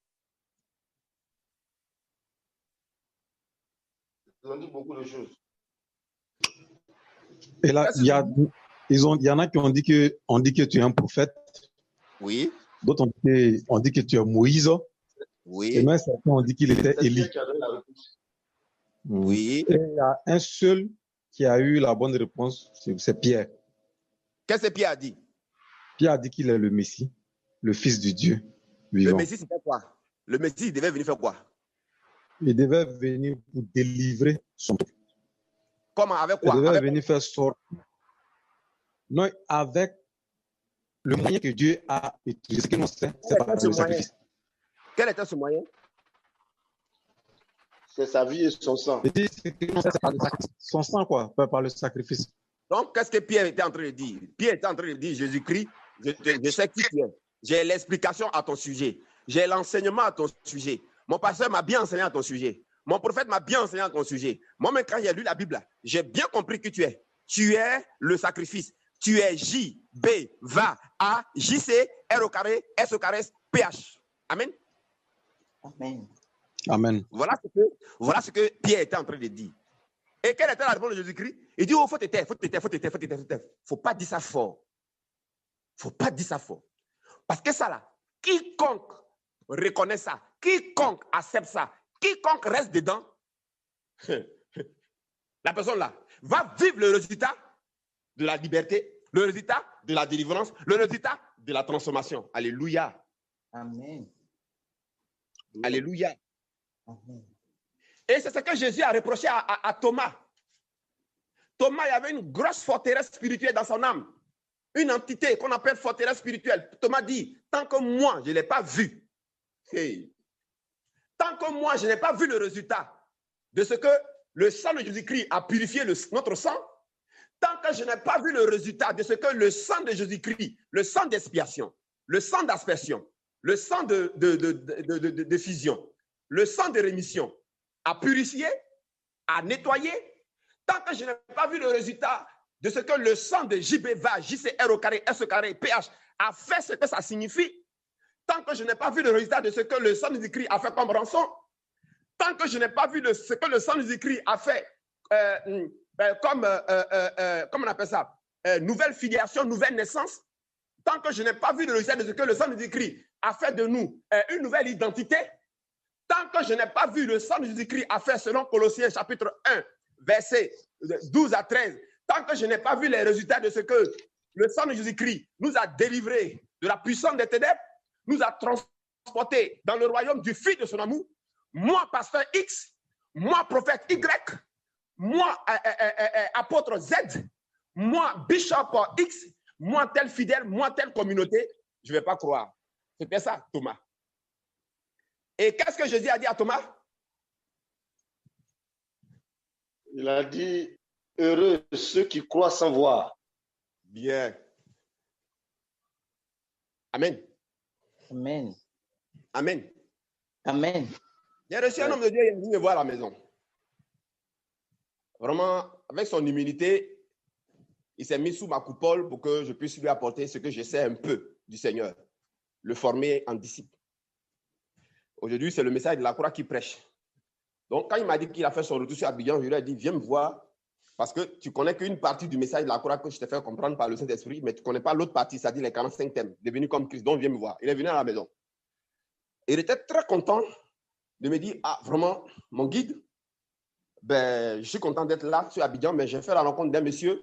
Speaker 3: Ils ont dit beaucoup de choses.
Speaker 4: Et là, il y en a qui ont dit que tu es un prophète.
Speaker 1: Oui.
Speaker 4: D'autres ont dit que tu es Moïse.
Speaker 1: Oui.
Speaker 4: Et même certains ont dit qu'il était Élie.
Speaker 1: Oui.
Speaker 4: Et il y a un seul qui a eu la bonne réponse, c'est Pierre.
Speaker 1: Qu'est-ce que Pierre a dit?
Speaker 4: Pierre a dit qu'il est le Messie, le Fils du Dieu vivant.
Speaker 1: Le Messie, c'était quoi? Le Messie, il devait venir faire quoi?
Speaker 4: Il devait venir pour délivrer son peuple.
Speaker 1: Comment? Avec quoi?
Speaker 4: Il devait
Speaker 1: avec
Speaker 4: venir faire sortir. Non, avec le moyen que Dieu a utilisé. Ce que l'on sait, c'est par le sacrifice.
Speaker 1: Quel était ce moyen?
Speaker 3: C'est sa vie et son sang.
Speaker 4: C'est par le sacrifice. Son sang, quoi, par le sacrifice.
Speaker 1: Donc, qu'est-ce que Pierre était en train de dire? Pierre était en train de dire, Jésus-Christ, je sais qui tu es. J'ai l'explication à ton sujet. J'ai l'enseignement à ton sujet. Mon pasteur m'a bien enseigné à ton sujet. Mon prophète m'a bien enseigné à ton sujet. Moi-même, quand j'ai lu la Bible, j'ai bien compris qui tu es. Tu es le sacrifice. Tu es J, B, V, A, J, C, R au carré, S au carré, PH. Amen.
Speaker 2: Amen.
Speaker 4: Amen.
Speaker 1: Voilà ce que Pierre était en train de dire. Et quelle était la réponse de Jésus-Christ? Il dit, oh, faut te taire. Faut pas dire ça fort. Faut pas dire ça fort. Parce que ça là, quiconque reconnaît ça, quiconque accepte ça, quiconque reste dedans, la personne là va vivre le résultat de la liberté, le résultat de la délivrance, le résultat de la transformation. Alléluia.
Speaker 2: Amen.
Speaker 1: Alléluia.
Speaker 2: Amen.
Speaker 1: Et c'est ce que Jésus a reproché à Thomas. Thomas, il y avait une grosse forteresse spirituelle dans son âme. Une entité qu'on appelle forteresse spirituelle. Thomas dit, tant que moi, je ne l'ai pas vu. Hey. Tant que moi, je n'ai pas vu le résultat de ce que le sang de Jésus-Christ a purifié notre sang, tant que je n'ai pas vu le résultat de ce que le sang de Jésus-Christ, le sang d'expiation, le sang d'aspersion, le sang de fusion, le sang de rémission, à purifier, à nettoyer, tant que je n'ai pas vu le résultat de ce que le sang de JBVA, JCR au carré, S au carré, PH a fait ce que ça signifie, tant que je n'ai pas vu le résultat de ce que le sang de Jésus-Christ a fait comme rançon, tant que je n'ai pas vu ce que le sang de Jésus-Christ a fait comme on appelle ça, nouvelle filiation, nouvelle naissance, tant que je n'ai pas vu le résultat de ce que le sang de Jésus-Christ a fait de nous une nouvelle identité, tant que je n'ai pas vu le sang de Jésus-Christ a fait selon Colossiens chapitre 1, versets 12 à 13, tant que je n'ai pas vu les résultats de ce que le sang de Jésus-Christ nous a délivrés de la puissance des ténèbres, nous a transformés transporter dans le royaume du Fils de son amour, moi, pasteur X, moi, prophète Y, moi, apôtre Z, moi, bishop X, moi, tel fidèle, moi, telle communauté, je ne vais pas croire. C'était ça, Thomas. Et qu'est-ce que Jésus a dit à Thomas?
Speaker 3: Il a dit, heureux ceux qui croient sans voir.
Speaker 1: Bien. Amen.
Speaker 2: Amen.
Speaker 1: Amen.
Speaker 2: Amen.
Speaker 1: J'ai reçu un homme de Dieu, il est venu me voir à la maison. Vraiment, avec son humilité, il s'est mis sous ma coupole pour que je puisse lui apporter ce que je sais un peu du Seigneur, le former en disciple. Aujourd'hui, c'est le message de la croix qui prêche. Donc, quand il m'a dit qu'il a fait son retour sur Abidjan, je lui ai dit, viens me voir, parce que tu connais qu'une partie du message de la croix que je t'ai fait comprendre par le Saint-Esprit, mais tu ne connais pas l'autre partie, c'est-à-dire les 45 thèmes, devenu comme Christ. Donc, viens me voir. Il est venu à la maison. Il était très content de me dire, ah, vraiment, mon guide, ben, je suis content d'être là sur Abidjan, mais j'ai fait la rencontre d'un monsieur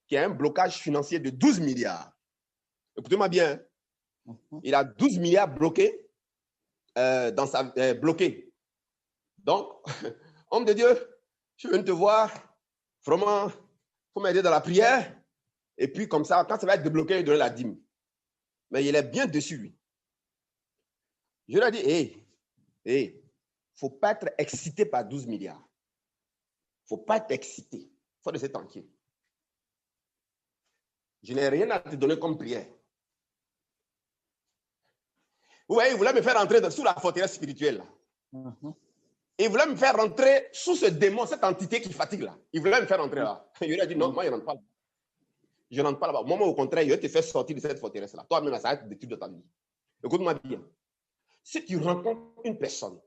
Speaker 1: qui a un blocage financier de 12 milliards. Écoutez-moi bien, il a 12 milliards bloqués bloqués. Donc, homme de Dieu, je viens te voir, vraiment, il faut m'aider dans la prière, et puis comme ça, quand ça va être débloqué, il donner la dîme. Mais il est bien dessus, lui. Je lui ai dit, il ne faut pas être excité par 12 milliards. Il ne faut pas être excité. Il faut laisser tranquille. Je n'ai rien à te donner comme prière. Vous voyez, il voulait me faire entrer sous la forteresse spirituelle. Là. Il voulait me faire rentrer sous ce démon, cette entité qui fatigue là. Il voulait me faire rentrer là. Je lui ai dit non, moi je ne rentre pas là. Je ne rentre pas là-bas. Moi, au contraire, je vais te faire sortir de cette forteresse là. Toi-même, ça va être des trucs de ta vie. Écoute-moi bien. Si tu rencontres une personne,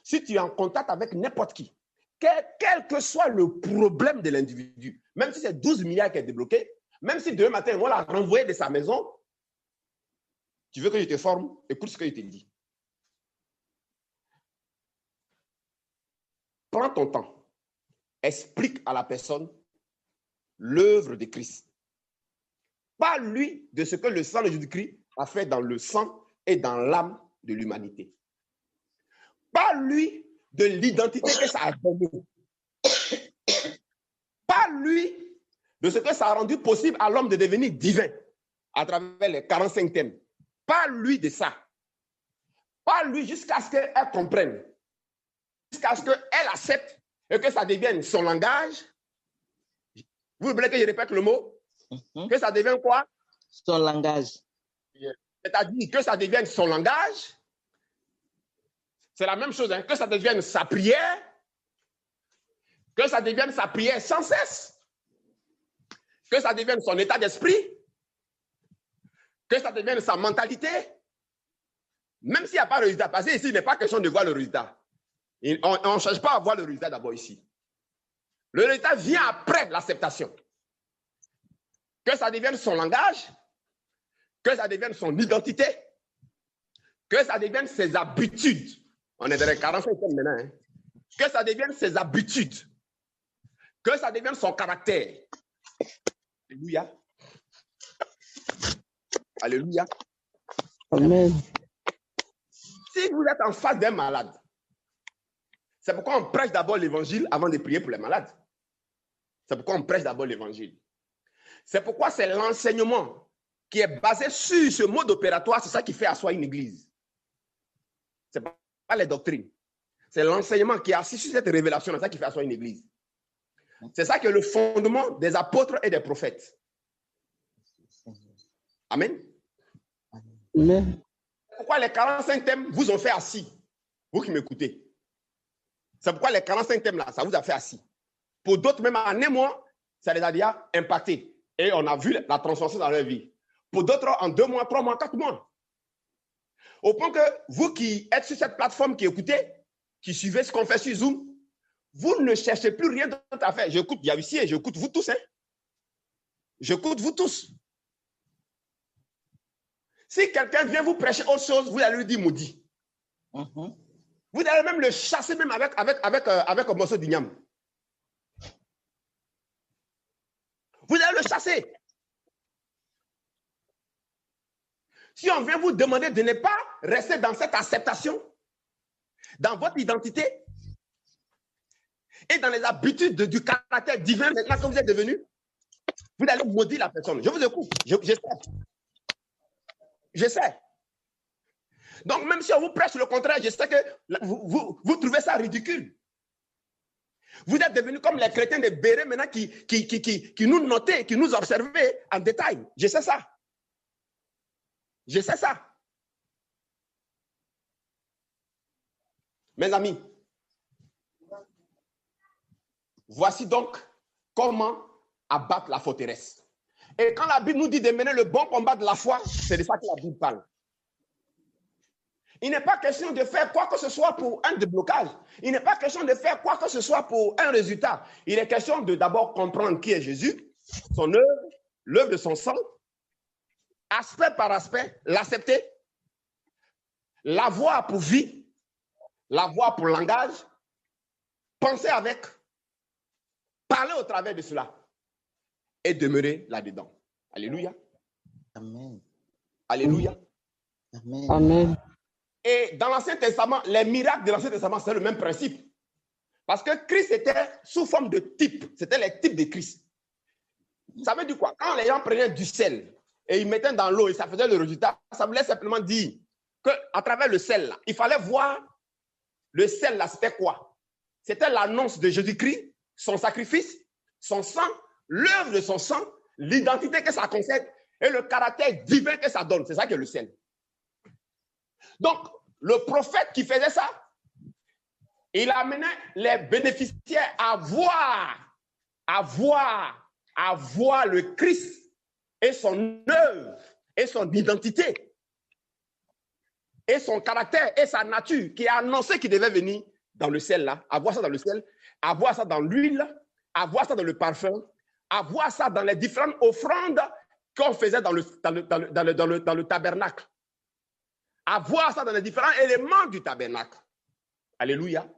Speaker 1: si tu es en contact avec n'importe qui, quel que soit le problème de l'individu, même si c'est 12 milliards qui est débloqué, même si demain matin, on l'a renvoyé de sa maison, tu veux que je te forme, écoute ce que je te dis. Prends ton temps. Explique à la personne l'œuvre de Christ. Parle-lui de ce que le sang de Jésus-Christ a fait dans le sang et dans l'âme de l'humanité. Parle-lui de l'identité que ça a donné. Parle-lui de ce que ça a rendu possible à l'homme de devenir divin à travers les 45 thèmes. Parle-lui de ça. Parle-lui jusqu'à ce qu'elle comprenne. Jusqu'à ce qu'elle accepte et que ça devienne son langage. Vous voulez que je répète le mot? Que ça devienne quoi?
Speaker 2: Son langage.
Speaker 1: C'est-à-dire que ça devienne son langage. C'est la même chose, hein? Que ça devienne sa prière. Que ça devienne sa prière sans cesse. Que ça devienne son état d'esprit. Que ça devienne sa mentalité. Même s'il n'y a pas de résultat. Parce qu'ici, il n'est pas question de voir le résultat. On ne cherche pas à voir le résultat d'abord ici. Le résultat vient après l'acceptation. Que ça devienne son langage, que ça devienne son identité, que ça devienne ses habitudes. On est dans les 45 maintenant. Hein? Que ça devienne ses habitudes, que ça devienne son caractère. Alléluia. Alléluia.
Speaker 2: Amen.
Speaker 1: Si vous êtes en face d'un malade, c'est pourquoi on prêche d'abord l'évangile avant de prier pour les malades. C'est pourquoi on prêche d'abord l'évangile. C'est pourquoi c'est l'enseignement qui est basé sur ce mode opératoire, c'est ça qui fait asseoir une église. Ce n'est pas les doctrines. C'est l'enseignement qui est assis sur cette révélation, c'est ça qui fait asseoir une église. C'est ça qui est le fondement des apôtres et des prophètes. Amen.
Speaker 2: Amen.
Speaker 1: C'est pourquoi les 45 thèmes vous ont fait assis, vous qui m'écoutez. C'est pourquoi les 45 thèmes là, ça vous a fait assis. Pour d'autres, même en un mois, ça les a déjà impactés. Et on a vu la transformation dans leur vie. Pour d'autres, en 2 mois, 3 mois, 4 mois. Au point que vous qui êtes sur cette plateforme, qui écoutez, qui suivez ce qu'on fait sur Zoom, vous ne cherchez plus rien d'autre à faire. J'écoute Yavissi et j'écoute vous tous. Hein? J'écoute vous tous. Si quelqu'un vient vous prêcher autre chose, vous allez lui dire maudit. Vous allez même le chasser même avec un morceau d'igname. Vous allez le chasser. Si on vient vous demander de ne pas rester dans cette acceptation, dans votre identité et dans les habitudes du caractère divin maintenant que vous êtes devenu, vous allez maudire la personne. Je vous écoute. Je sais. Donc, même si on vous prêche le contraire, je sais que vous trouvez ça ridicule. Vous êtes devenus comme les chrétiens de Béret maintenant qui nous notaient, qui nous observaient en détail. Je sais ça. Je sais ça. Mes amis, voici donc comment abattre la forteresse. Et quand la Bible nous dit de mener le bon combat de la foi, c'est de ça que la Bible parle. Il n'est pas question de faire quoi que ce soit pour un déblocage. Il n'est pas question de faire quoi que ce soit pour un résultat. Il est question de d'abord comprendre qui est Jésus, son œuvre, l'œuvre de son sang, aspect par aspect, l'accepter, l'avoir pour vie, l'avoir pour langage, penser avec, parler au travers de cela et demeurer là-dedans. Alléluia.
Speaker 2: Amen.
Speaker 1: Alléluia.
Speaker 2: Amen.
Speaker 5: Amen.
Speaker 1: Et dans l'Ancien Testament, les miracles de l'Ancien Testament, c'est le même principe. Parce que Christ était sous forme de type. C'était les types de Christ. Ça veut dire quoi? Quand les gens prenaient du sel et ils mettaient dans l'eau et ça faisait le résultat, ça voulait simplement dire qu'à travers le sel, là, il fallait voir le sel, là, c'était quoi? C'était l'annonce de Jésus-Christ, son sacrifice, son sang, l'œuvre de son sang, l'identité que ça concède et le caractère divin que ça donne. C'est ça que le sel. Donc, le prophète qui faisait ça, il amenait les bénéficiaires à voir le Christ et son œuvre et son identité et son caractère et sa nature qui a annoncé qu'il devait venir dans le sel là, à voir ça dans le sel, à voir ça dans l'huile, à voir ça dans le parfum, à voir ça dans les différentes offrandes qu'on faisait dans le tabernacle. À voir ça dans les différents éléments du tabernacle. Alléluia.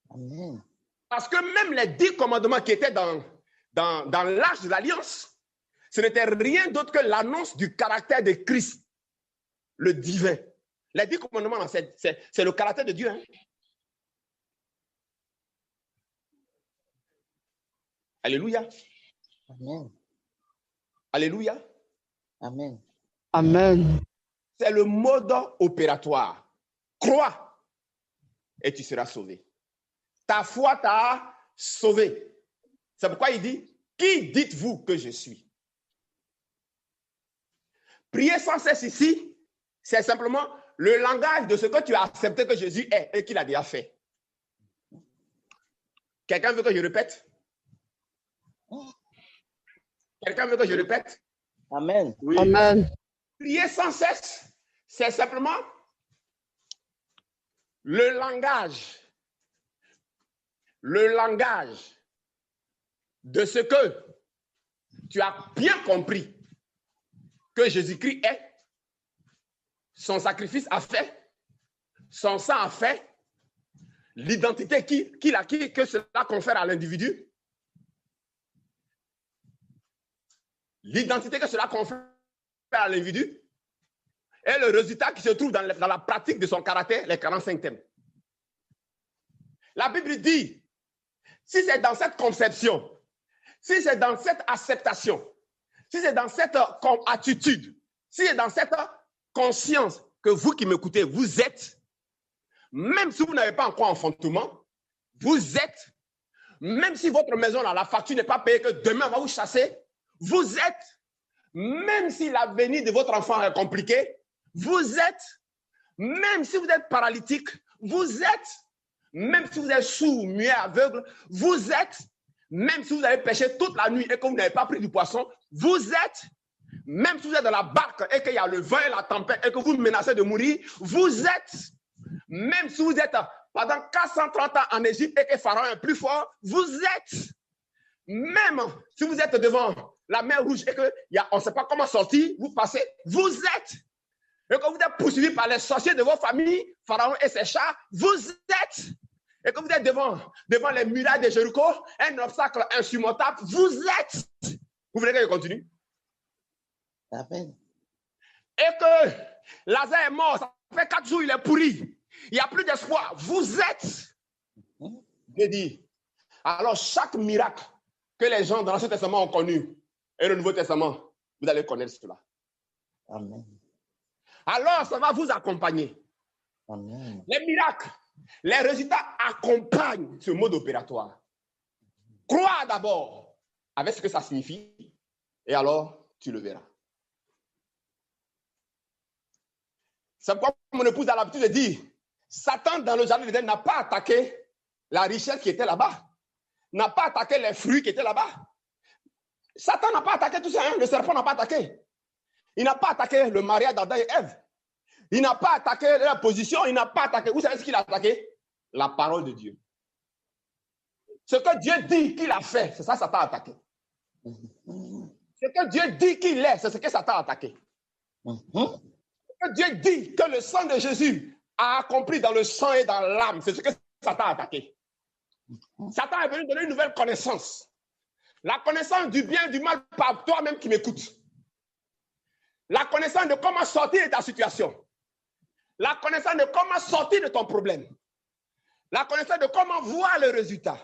Speaker 2: Amen.
Speaker 1: Parce que même les 10 commandements qui étaient dans l'arche de l'alliance, ce n'était rien d'autre que l'annonce du caractère de Christ, le divin. Les 10 commandements, c'est le caractère de Dieu. Hein? Alléluia.
Speaker 2: Amen.
Speaker 1: Alléluia.
Speaker 2: Amen.
Speaker 5: Amen.
Speaker 1: C'est le mode opératoire. Crois et tu seras sauvé. Ta foi t'a sauvé. C'est pourquoi il dit, qui dites-vous que je suis? Prier sans cesse ici, c'est simplement le langage de ce que tu as accepté que Jésus est et qu'il a déjà fait. Quelqu'un veut que je répète? Quelqu'un veut que je répète?
Speaker 2: Amen.
Speaker 3: Oui.
Speaker 5: Amen.
Speaker 1: Prier sans cesse, c'est simplement le langage de ce que tu as bien compris que Jésus-Christ est, son sacrifice a fait, son sang a fait, l'identité que cela confère à l'individu, l'identité que cela confère à l'individu, et le résultat qui se trouve dans la pratique de son caractère, les 45 thèmes. La Bible dit, si c'est dans cette conception, si c'est dans cette acceptation, si c'est dans cette attitude, si c'est dans cette conscience que vous qui m'écoutez, vous êtes, même si vous n'avez pas encore enfantement, vous êtes, même si votre maison, là, la facture n'est pas payée, que demain on va vous chasser, vous êtes, même si l'avenir de votre enfant est compliqué, vous êtes, même si vous êtes paralytique, vous êtes, même si vous êtes sourd, muet, aveugle, vous êtes, même si vous avez pêché toute la nuit et que vous n'avez pas pris du poisson, vous êtes, même si vous êtes dans la barque et qu'il y a le vent et la tempête et que vous menacez de mourir, vous êtes, même si vous êtes pendant 430 ans en Égypte et que Pharaon est plus fort, vous êtes, même si vous êtes devant la mer Rouge et qu'on ne sait pas comment sortir, vous passez, vous êtes, et que vous êtes poursuivi par les sorciers de vos familles, Pharaon et ses chars, vous êtes, et que vous êtes devant les murailles de Jéricho, un obstacle insurmontable, vous êtes. Vous voulez que je continue?
Speaker 2: Amen.
Speaker 1: Et que Lazare est mort, ça fait 4 jours, il est pourri. Il n'y a plus d'espoir. Vous êtes, Dieu dit. Alors, chaque miracle que les gens dans l'Ancien Testament ont connu et le Nouveau Testament, vous allez connaître cela.
Speaker 2: Amen.
Speaker 1: Alors, ça va vous accompagner.
Speaker 2: Amen.
Speaker 1: Les miracles, les résultats accompagnent ce mode opératoire. Crois d'abord avec ce que ça signifie et alors tu le verras. C'est pourquoi mon épouse a l'habitude de dire, Satan dans le jardin d'Éden n'a pas attaqué la richesse qui était là-bas, n'a pas attaqué les fruits qui étaient là-bas. Satan n'a pas attaqué tout ça, hein? Le serpent n'a pas attaqué. Il n'a pas attaqué le mariage d'Adam et Ève. Il n'a pas attaqué la position, il n'a pas attaqué. Vous savez ce qu'il a attaqué? La parole de Dieu. Ce que Dieu dit qu'il a fait, c'est ça que Satan a attaqué. Ce que Dieu dit qu'il est, c'est ce que Satan a attaqué. Ce que Dieu dit que le sang de Jésus a accompli dans le sang et dans l'âme, c'est ce que Satan a attaqué. Satan est venu donner une nouvelle connaissance. La connaissance du bien et du mal par toi-même qui m'écoutes. La connaissance de comment sortir de ta situation. La connaissance de comment sortir de ton problème. La connaissance de comment voir le résultat.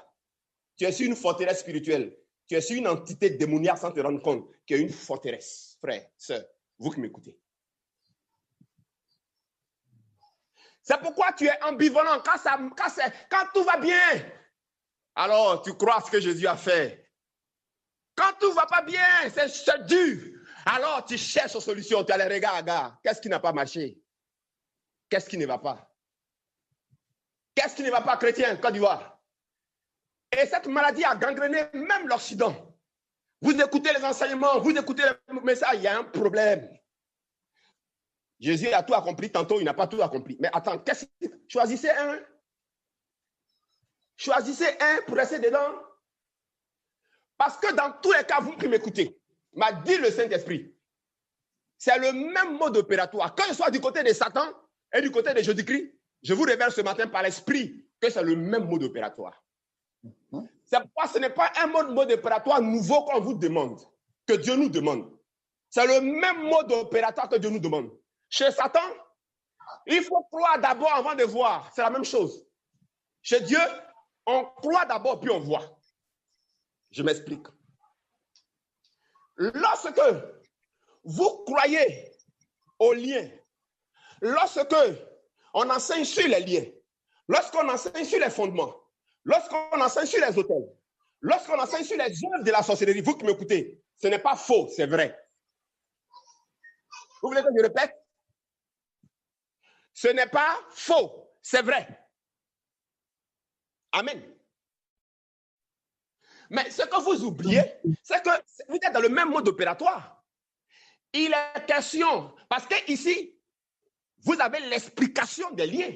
Speaker 1: Tu es sur une forteresse spirituelle. Tu es sur une entité démoniaque sans te rendre compte qu'il y a une forteresse. Frère, sœur, vous qui m'écoutez. C'est pourquoi tu es ambivalent. Quand tout va bien, alors tu crois ce que Jésus a fait. Quand tout ne va pas bien, c'est dur. Alors tu cherches une solution. Tu as les regards. Qu'est-ce qui n'a pas marché? Qu'est-ce qui ne va pas? Qu'est-ce qui ne va pas, chrétien, Côte d'Ivoire? Et cette maladie a gangréné même l'Occident. Vous écoutez les enseignements, vous écoutez les messages, il y a un problème. Jésus a tout accompli, tantôt il n'a pas tout accompli. Mais attends, choisissez un. Choisissez un pour rester dedans. Parce que dans tous les cas, vous qui m'écoutez, m'a dit le Saint-Esprit, c'est le même mode opératoire. Que ce soit du côté de Satan et du côté de Jésus-Christ, je vous révèle ce matin par l'Esprit que c'est le même mode opératoire. C'est pourquoi ce n'est pas un mode opératoire nouveau qu'on vous demande, que Dieu nous demande. C'est le même mode opératoire que Dieu nous demande. Chez Satan, il faut croire d'abord avant de voir. C'est la même chose. Chez Dieu, on croit d'abord puis on voit. Je m'explique. Lorsque vous croyez aux liens, lorsque on enseigne sur les liens, lorsqu'on enseigne sur les fondements, lorsqu'on enseigne sur les autels, lorsqu'on enseigne sur les œuvres de la sorcellerie, vous qui m'écoutez, ce n'est pas faux, c'est vrai. Vous voulez que je répète? Ce n'est pas faux, c'est vrai. Amen. Mais ce que vous oubliez, c'est que vous êtes dans le même mode opératoire. Il est question, parce que ici, vous avez l'explication des liens.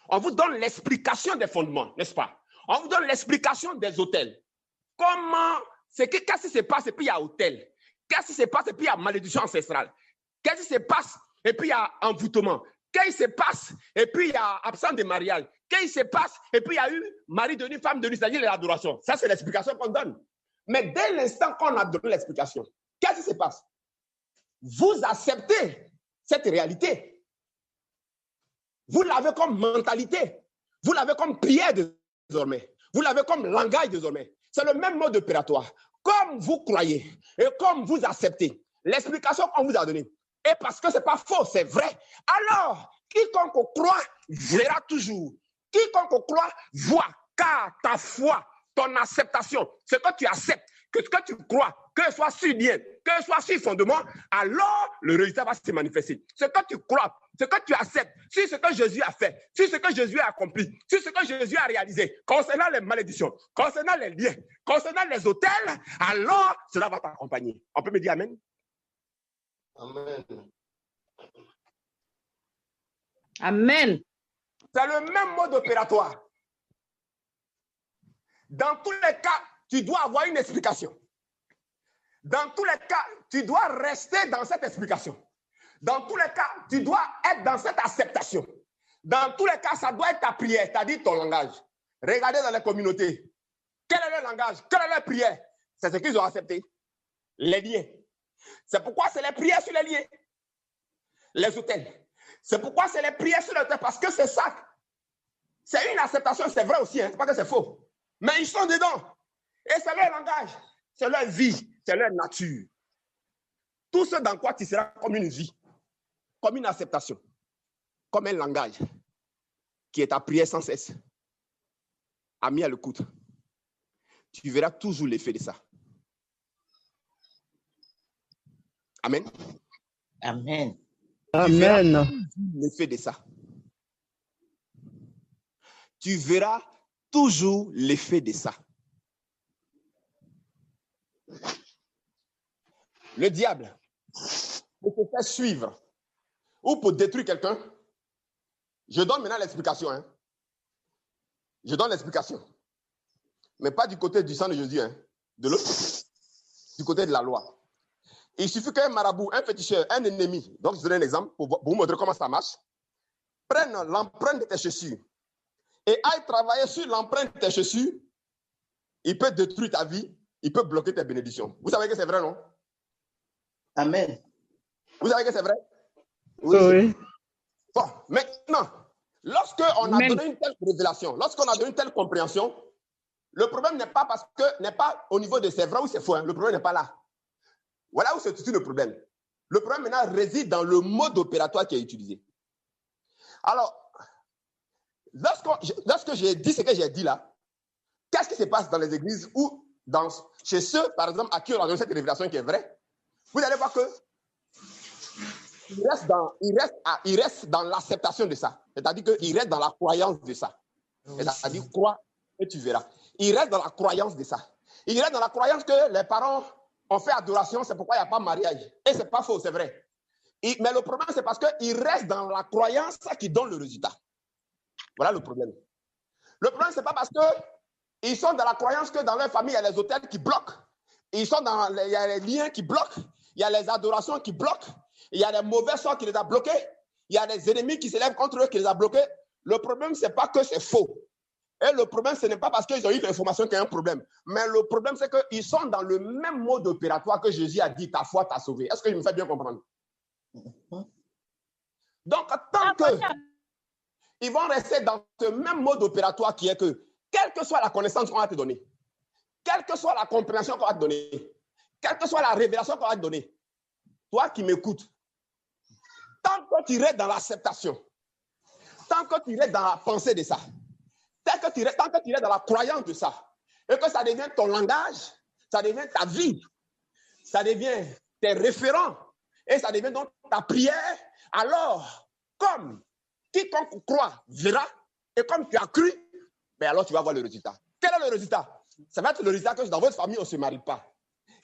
Speaker 1: On vous donne l'explication des fondements, n'est-ce pas? On vous donne l'explication des autels. Comment, qu'est-ce qui se passe et puis il y a autel? Qu'est-ce qui se passe et puis il y a malédiction ancestrale? Qu'est-ce qui se passe et puis il y a envoûtement? Qu'est-ce qui se passe et puis il y a absence de mariage? Qu'est-ce qui se passe et puis il y a eu mari devenu, femme devenue, c'est-à-dire l'adoration. Ça, c'est l'explication qu'on donne. Mais dès l'instant qu'on a donné l'explication, qu'est-ce qui se passe? Vous acceptez cette réalité. Vous l'avez comme mentalité. Vous l'avez comme prière désormais. Vous l'avez comme langage désormais. C'est le même mode opératoire. Comme vous croyez et comme vous acceptez l'explication qu'on vous a donnée, et parce que ce n'est pas faux, c'est vrai, alors quiconque croit verra toujours. Quiconque croit voit, car ta foi, ton acceptation, ce que tu acceptes, que ce que tu crois, que ce soit sur lien, que ce soit sur fondement, alors le résultat va se manifester. Ce que tu crois, ce que tu acceptes, sur ce que Jésus a fait, sur ce que Jésus a accompli, sur ce que Jésus a réalisé, concernant les malédictions, concernant les liens, concernant les autels, alors cela va t'accompagner. On peut me dire Amen?
Speaker 3: Amen.
Speaker 2: Amen.
Speaker 1: C'est le même mode opératoire. Dans tous les cas, tu dois avoir une explication. Dans tous les cas, tu dois rester dans cette explication. Dans tous les cas, tu dois être dans cette acceptation. Dans tous les cas, ça doit être ta prière, c'est-à-dire ton langage. Regardez dans les communautés. Quel est leur langage? Quelle est leur prière? C'est ce qu'ils ont accepté. Les liens. C'est pourquoi c'est les prières sur les liens. les autels. C'est pourquoi c'est les prières sur l'autel, parce que c'est ça. C'est une acceptation, c'est vrai aussi, hein, c'est pas que c'est faux. Mais ils sont dedans. Et c'est leur langage, c'est leur vie, c'est leur nature. Tout ce dans quoi tu seras comme une vie, comme une acceptation, comme un langage qui est ta prière sans cesse, ami à l'écoute. Tu verras toujours l'effet de ça. Amen.
Speaker 2: Amen.
Speaker 5: Amen.
Speaker 1: L'effet de ça. Tu verras toujours l'effet de ça. Le diable, pour te faire suivre ou pour détruire quelqu'un, je donne maintenant l'explication. Hein. Je donne l'explication. Mais pas du côté du sang de Jésus, hein, de l'autre, du côté de la loi. Il suffit qu'un marabout, un féticheur, un ennemi, donc je donne un exemple pour vous montrer comment ça marche, prenne l'empreinte de tes chaussures et aille travailler sur l'empreinte de tes chaussures, il peut détruire ta vie, il peut bloquer tes bénédictions. Vous savez que c'est vrai, non?
Speaker 2: Amen.
Speaker 1: Vous savez que c'est vrai?
Speaker 5: Oui.
Speaker 1: Bon, maintenant, lorsqu'on a donné une telle révélation, lorsqu'on a donné une telle compréhension, le problème n'est pas au niveau de c'est vrai ou c'est faux. Hein, le problème n'est pas là. Voilà où se situe le problème. Le problème maintenant réside dans le mode opératoire qui est utilisé. Alors, lorsque j'ai dit ce que j'ai dit là, qu'est-ce qui se passe dans les églises ou chez ceux, par exemple, à qui on a donné cette révélation qui est vraie? Vous allez voir que il reste dans l'acceptation de ça. C'est-à-dire qu'il reste dans la croyance de ça. C'est-à-dire, crois et tu verras. Il reste dans la croyance de ça. Il reste dans la croyance que les parents ont fait adoration, c'est pourquoi il n'y a pas de mariage. Et ce n'est pas faux, c'est vrai. Mais le problème, c'est parce qu'il reste dans la croyance qui donne le résultat. Voilà le problème. Le problème, ce n'est pas parce qu'ils sont dans la croyance que dans leur famille, il y a les hôtels qui bloquent. Il y a les liens qui bloquent. Il y a les adorations qui bloquent. Il y a les mauvais sorts qui les ont bloqués. Il y a des ennemis qui s'élèvent contre eux qui les ont bloqués. Le problème, ce n'est pas que c'est faux. Et le problème, ce n'est pas parce qu'ils ont eu l'information qu'il y a un problème. Mais le problème, c'est qu'ils sont dans le même mode opératoire que Jésus a dit, ta foi t'a sauvé. Est-ce que je me fais bien comprendre? Donc, tant qu'ils vont rester dans ce même mode opératoire qui est que, quelle que soit la connaissance qu'on va te donner, quelle que soit la compréhension qu'on va te donner, quelle que soit la révélation qu'on va te donner, toi qui m'écoutes, tant que tu restes dans l'acceptation, tant que tu restes dans la pensée de ça, tant que tu restes dans la croyance de ça, et que ça devient ton langage, ça devient ta vie, ça devient tes référents, et ça devient donc ta prière, alors, comme quiconque croit verra, et comme tu as cru, ben alors tu vas voir le résultat. Quel est le résultat? Ça va être le résultat que dans votre famille, on ne se marie pas.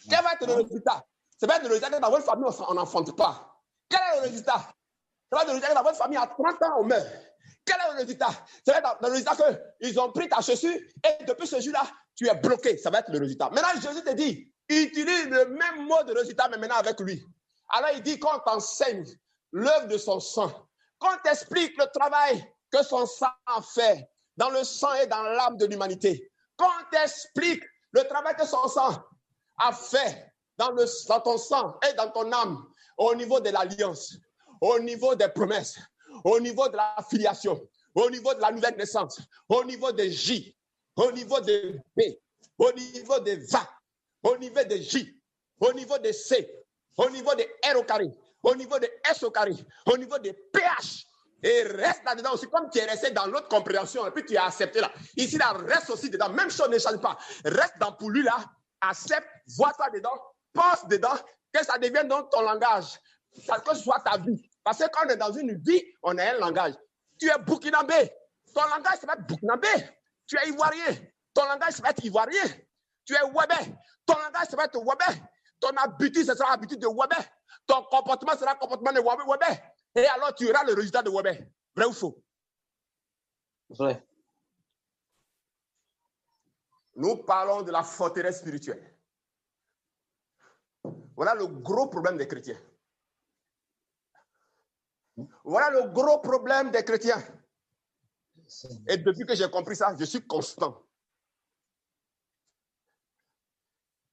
Speaker 1: Quel va être le résultat? Ça va être le résultat que dans votre famille, on n'enfante pas. Quel est le résultat? Ça va être le résultat que dans votre famille, à 30 ans, on meurt. Quel est le résultat? Ça va être le résultat qu'ils ont pris ta chaussure et depuis ce jour-là, tu es bloqué. Ça va être le résultat. Maintenant, Jésus te dit, utilise le même mot de résultat, mais maintenant avec lui. Alors, il dit qu'on t'enseigne l'œuvre de son sang, qu'on t'explique le travail que son sang fait dans le sang et dans l'âme de l'humanité, qu'on t'explique le travail que son sang a fait dans ton sang et dans ton âme, au niveau de l'alliance, au niveau des promesses, au niveau de la filiation, au niveau de la nouvelle naissance, au niveau des J, au niveau des B, au niveau des VA, au niveau des J, au niveau des C, au niveau des R au carré, au niveau des S au carré, au niveau des PH. Et reste là-dedans aussi, comme tu es resté dans l'autre compréhension, et puis tu as accepté là. Ici, là, reste aussi dedans. Même chose ne change pas. Reste dans pour lui là, accepte, vois ça dedans, pense dedans, que ça devienne donc ton langage, que ce soit ta vie. Parce que quand on est dans une vie, on a un langage. Tu es burkinabé, ton langage ça va être burkinabé. Tu es ivoirien, ton langage ça va être ivoirien. Tu es wabé, ton langage ça va être wabé. Ton habitude, ce sera l'habitude de wabé. Ton comportement sera le comportement de wabé. Et alors tu auras le résultat de wabé. Vrai ou faux?
Speaker 2: Vrai.
Speaker 1: Nous parlons de la forteresse spirituelle. Voilà le gros problème des chrétiens. Voilà le gros problème des chrétiens. Et depuis que j'ai compris ça, je suis constant.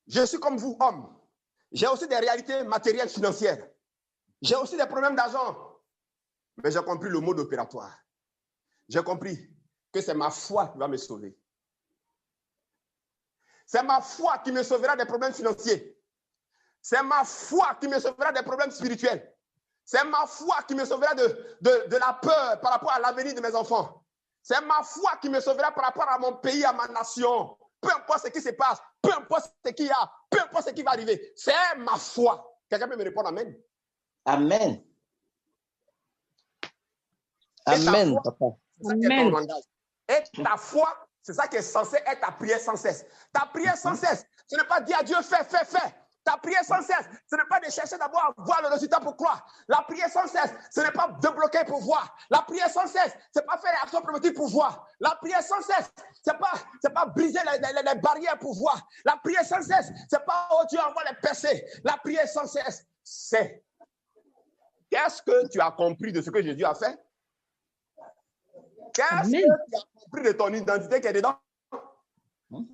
Speaker 1: Je suis comme vous, homme. J'ai aussi des réalités matérielles, financières. J'ai aussi des problèmes d'argent. Mais j'ai compris le mode opératoire. J'ai compris que c'est ma foi qui va me sauver. C'est ma foi qui me sauvera des problèmes financiers. C'est ma foi qui me sauvera des problèmes spirituels. C'est ma foi qui me sauvera de la peur par rapport à l'avenir de mes enfants. C'est ma foi qui me sauvera par rapport à mon pays, à ma nation. Peu importe ce qui se passe, peu importe ce qu'il y a, peu importe ce qui va arriver. C'est ma foi. Quelqu'un peut me répondre amen?
Speaker 2: Amen.
Speaker 1: Amen,
Speaker 2: papa.
Speaker 1: Amen. Et ta foi, c'est ça qui est censé être ta prière sans cesse. Ta prière sans cesse, ce n'est pas dire à Dieu, fais. Ta prière sans cesse, ce n'est pas de chercher d'abord à voir le résultat pour croire. La prière sans cesse, ce n'est pas de bloquer pour voir. La prière sans cesse, ce n'est pas faire l'action prophétique pour voir. La prière sans cesse, ce n'est pas briser les barrières pour voir. La prière sans cesse, ce n'est pas, oh Dieu, envoie les percer. La prière sans cesse, c'est qu'est-ce que tu as compris de ce que Jésus a fait? Qu'est-ce que tu as compris de ton identité qui est dedans?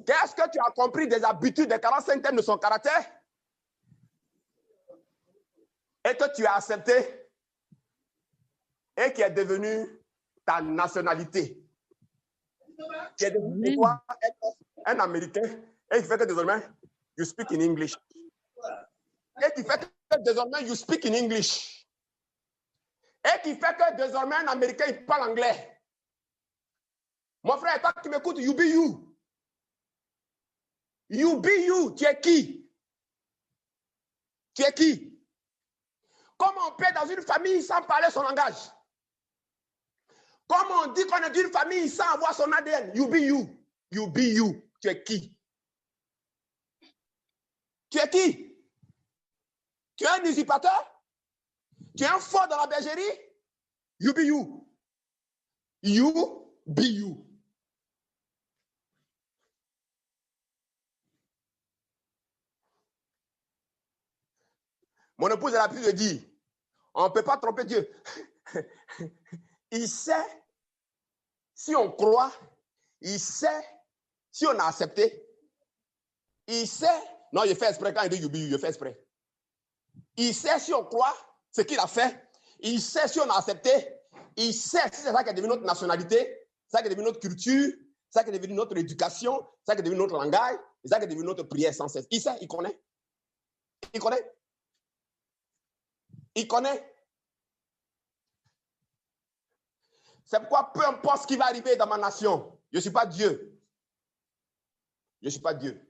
Speaker 1: Qu'est-ce que tu as compris des habitudes, des 45 thèmes de son caractère? Et que tu as accepté et qui est devenu ta nationalité. Qui est devenu pour toi un Américain et qui fait que désormais, you speak in English. Et qui fait que désormais, you speak in English. Et qui fait que désormais, un Américain, il parle anglais. Mon frère, toi qui m'écoutes, you be you. You be you. Tu es qui? Tu es qui? Comment on peut être dans une famille sans parler son langage? Comment on dit qu'on est d'une famille sans avoir son ADN? You be you. You be you. Tu es qui? Tu es qui? Tu es un usurpateur? Tu es un faux dans la bergerie? You be you. You be you. Mon épouse, elle a pu le dire. On ne peut pas tromper Dieu. Il sait si on croit. Il sait si on a accepté. Il sait. Non, il fait exprès quand il dit you be you, il fait exprès. Il sait si on croit ce qu'il a fait. Il sait si on a accepté. Il sait si c'est ça qui est devenu notre nationalité, ça qui est devenu notre culture, ça qui est devenu notre éducation, ça qui est devenu notre langage, ça qui est devenu notre prière sans cesse. Il sait, il connaît. Il connaît. Il connaît. C'est pourquoi peu importe ce qui va arriver dans ma nation, je ne suis pas Dieu. Je ne suis pas Dieu.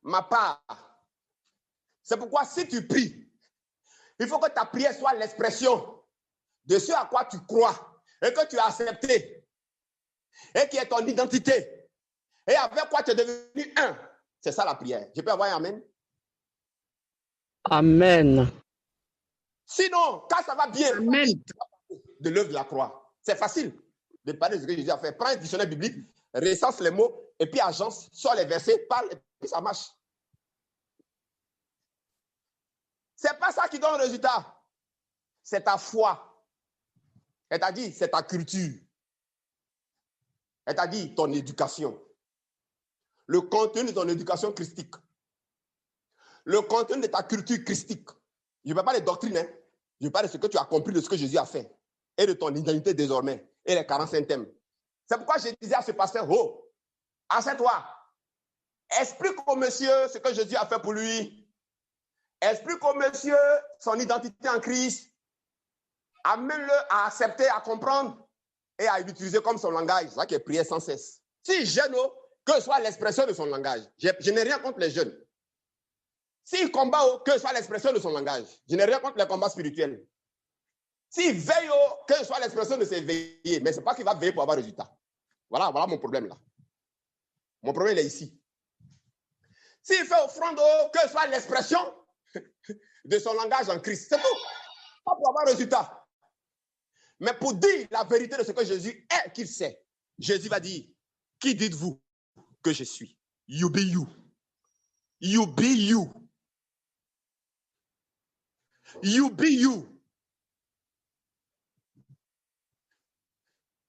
Speaker 1: Ma part. C'est pourquoi si tu pries, il faut que ta prière soit l'expression de ce à quoi tu crois et que tu as accepté et qui est ton identité et avec quoi tu es devenu un. C'est ça la prière. Je peux avoir un amen?
Speaker 5: Amen.
Speaker 1: Sinon, quand ça va bien,
Speaker 5: Amen.
Speaker 1: De l'œuvre de la croix. C'est facile de parler de ce que Jésus a fait. Prends un dictionnaire biblique, recense les mots, et puis agence, sort les versets, parle, et puis ça marche. C'est pas ça qui donne le résultat. C'est ta foi. Elle t'a dit, c'est ta culture. Elle t'a dit, ton éducation. Le contenu de ton éducation christique. Le contenu de ta culture christique. Je ne parle pas des doctrines, hein. Je parle de ce que tu as compris de ce que Jésus a fait. Et de ton identité désormais. Et les 45 thèmes. C'est pourquoi je disais à ce pasteur, oh, assieds-toi. Explique au monsieur ce que Jésus a fait pour lui. Explique au monsieur son identité en Christ. Amène-le à accepter, à comprendre et à l'utiliser comme son langage. C'est ça qui est prière sans cesse. Si jeune, que soit l'expression de son langage. Je n'ai rien contre les jeunes. S'il combat, que soit l'expression de son langage. Je n'ai rien contre les combats spirituels. S'il veille, que soit l'expression de ses veillées. Mais ce n'est pas qu'il va veiller pour avoir résultat. Voilà mon problème là. Mon problème il est ici. S'il fait offrande, que soit l'expression de son langage en Christ. C'est tout. Pas pour avoir résultat. Mais pour dire la vérité de ce que Jésus est, qu'il sait. Jésus va dire, qui dites-vous que je suis? You be you. You be you. You be you.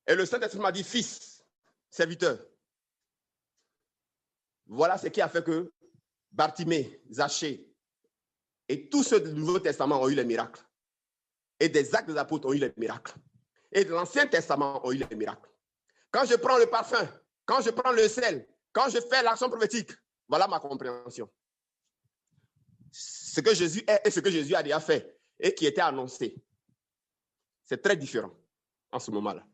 Speaker 1: Et le Saint-Esprit m'a dit, fils, serviteur. Voilà ce qui a fait que Bartimée, Zachée, Et tous ceux du Nouveau Testament ont eu les miracles. Et des actes des apôtres ont eu les miracles. Et de l'Ancien Testament ont eu les miracles. Quand je prends le parfum, quand je prends le sel, quand je fais l'action prophétique, voilà ma compréhension. Ce que Jésus est et ce que Jésus a déjà fait et qui était annoncé, c'est très différent en ce moment-là.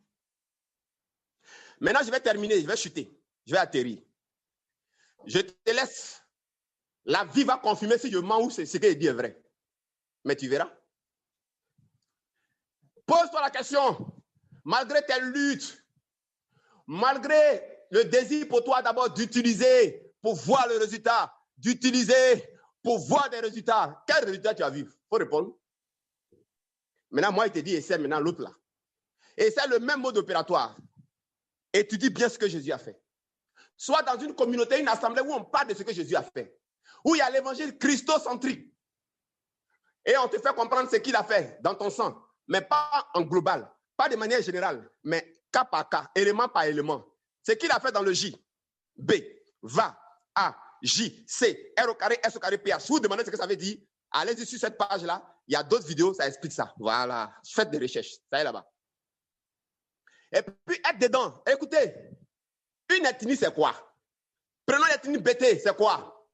Speaker 1: Maintenant, je vais terminer, je vais chuter, je vais atterrir. Je te laisse. La vie va confirmer si je mens ou ce qu'il dit est vrai. Mais tu verras. Pose-toi la question, malgré tes luttes, malgré le désir pour toi d'abord d'utiliser pour voir le résultat, d'utiliser pour voir des résultats, quel résultat tu as vu? Il faut répondre. Maintenant, moi, il te dit, essaie maintenant l'autre là. Et c'est le même mode opératoire. Et tu dis bien ce que Jésus a fait. Soit dans une communauté, une assemblée où on parle de ce que Jésus a fait. Où il y a l'évangile christocentrique. Et on te fait comprendre ce qu'il a fait dans ton sang. Mais pas en global. Pas de manière générale. Mais cas par cas, élément par élément. Ce qu'il a fait dans le J. B, va, A, J, C, R au carré, S au carré, P. Si vous demandez ce que ça veut dire, allez-y sur cette page-là. Il y a d'autres vidéos, ça explique ça. Voilà. Faites des recherches. Ça est là-bas. Et puis, être dedans. Écoutez, une ethnie, c'est quoi? Prenons l'ethnie Bété, c'est quoi?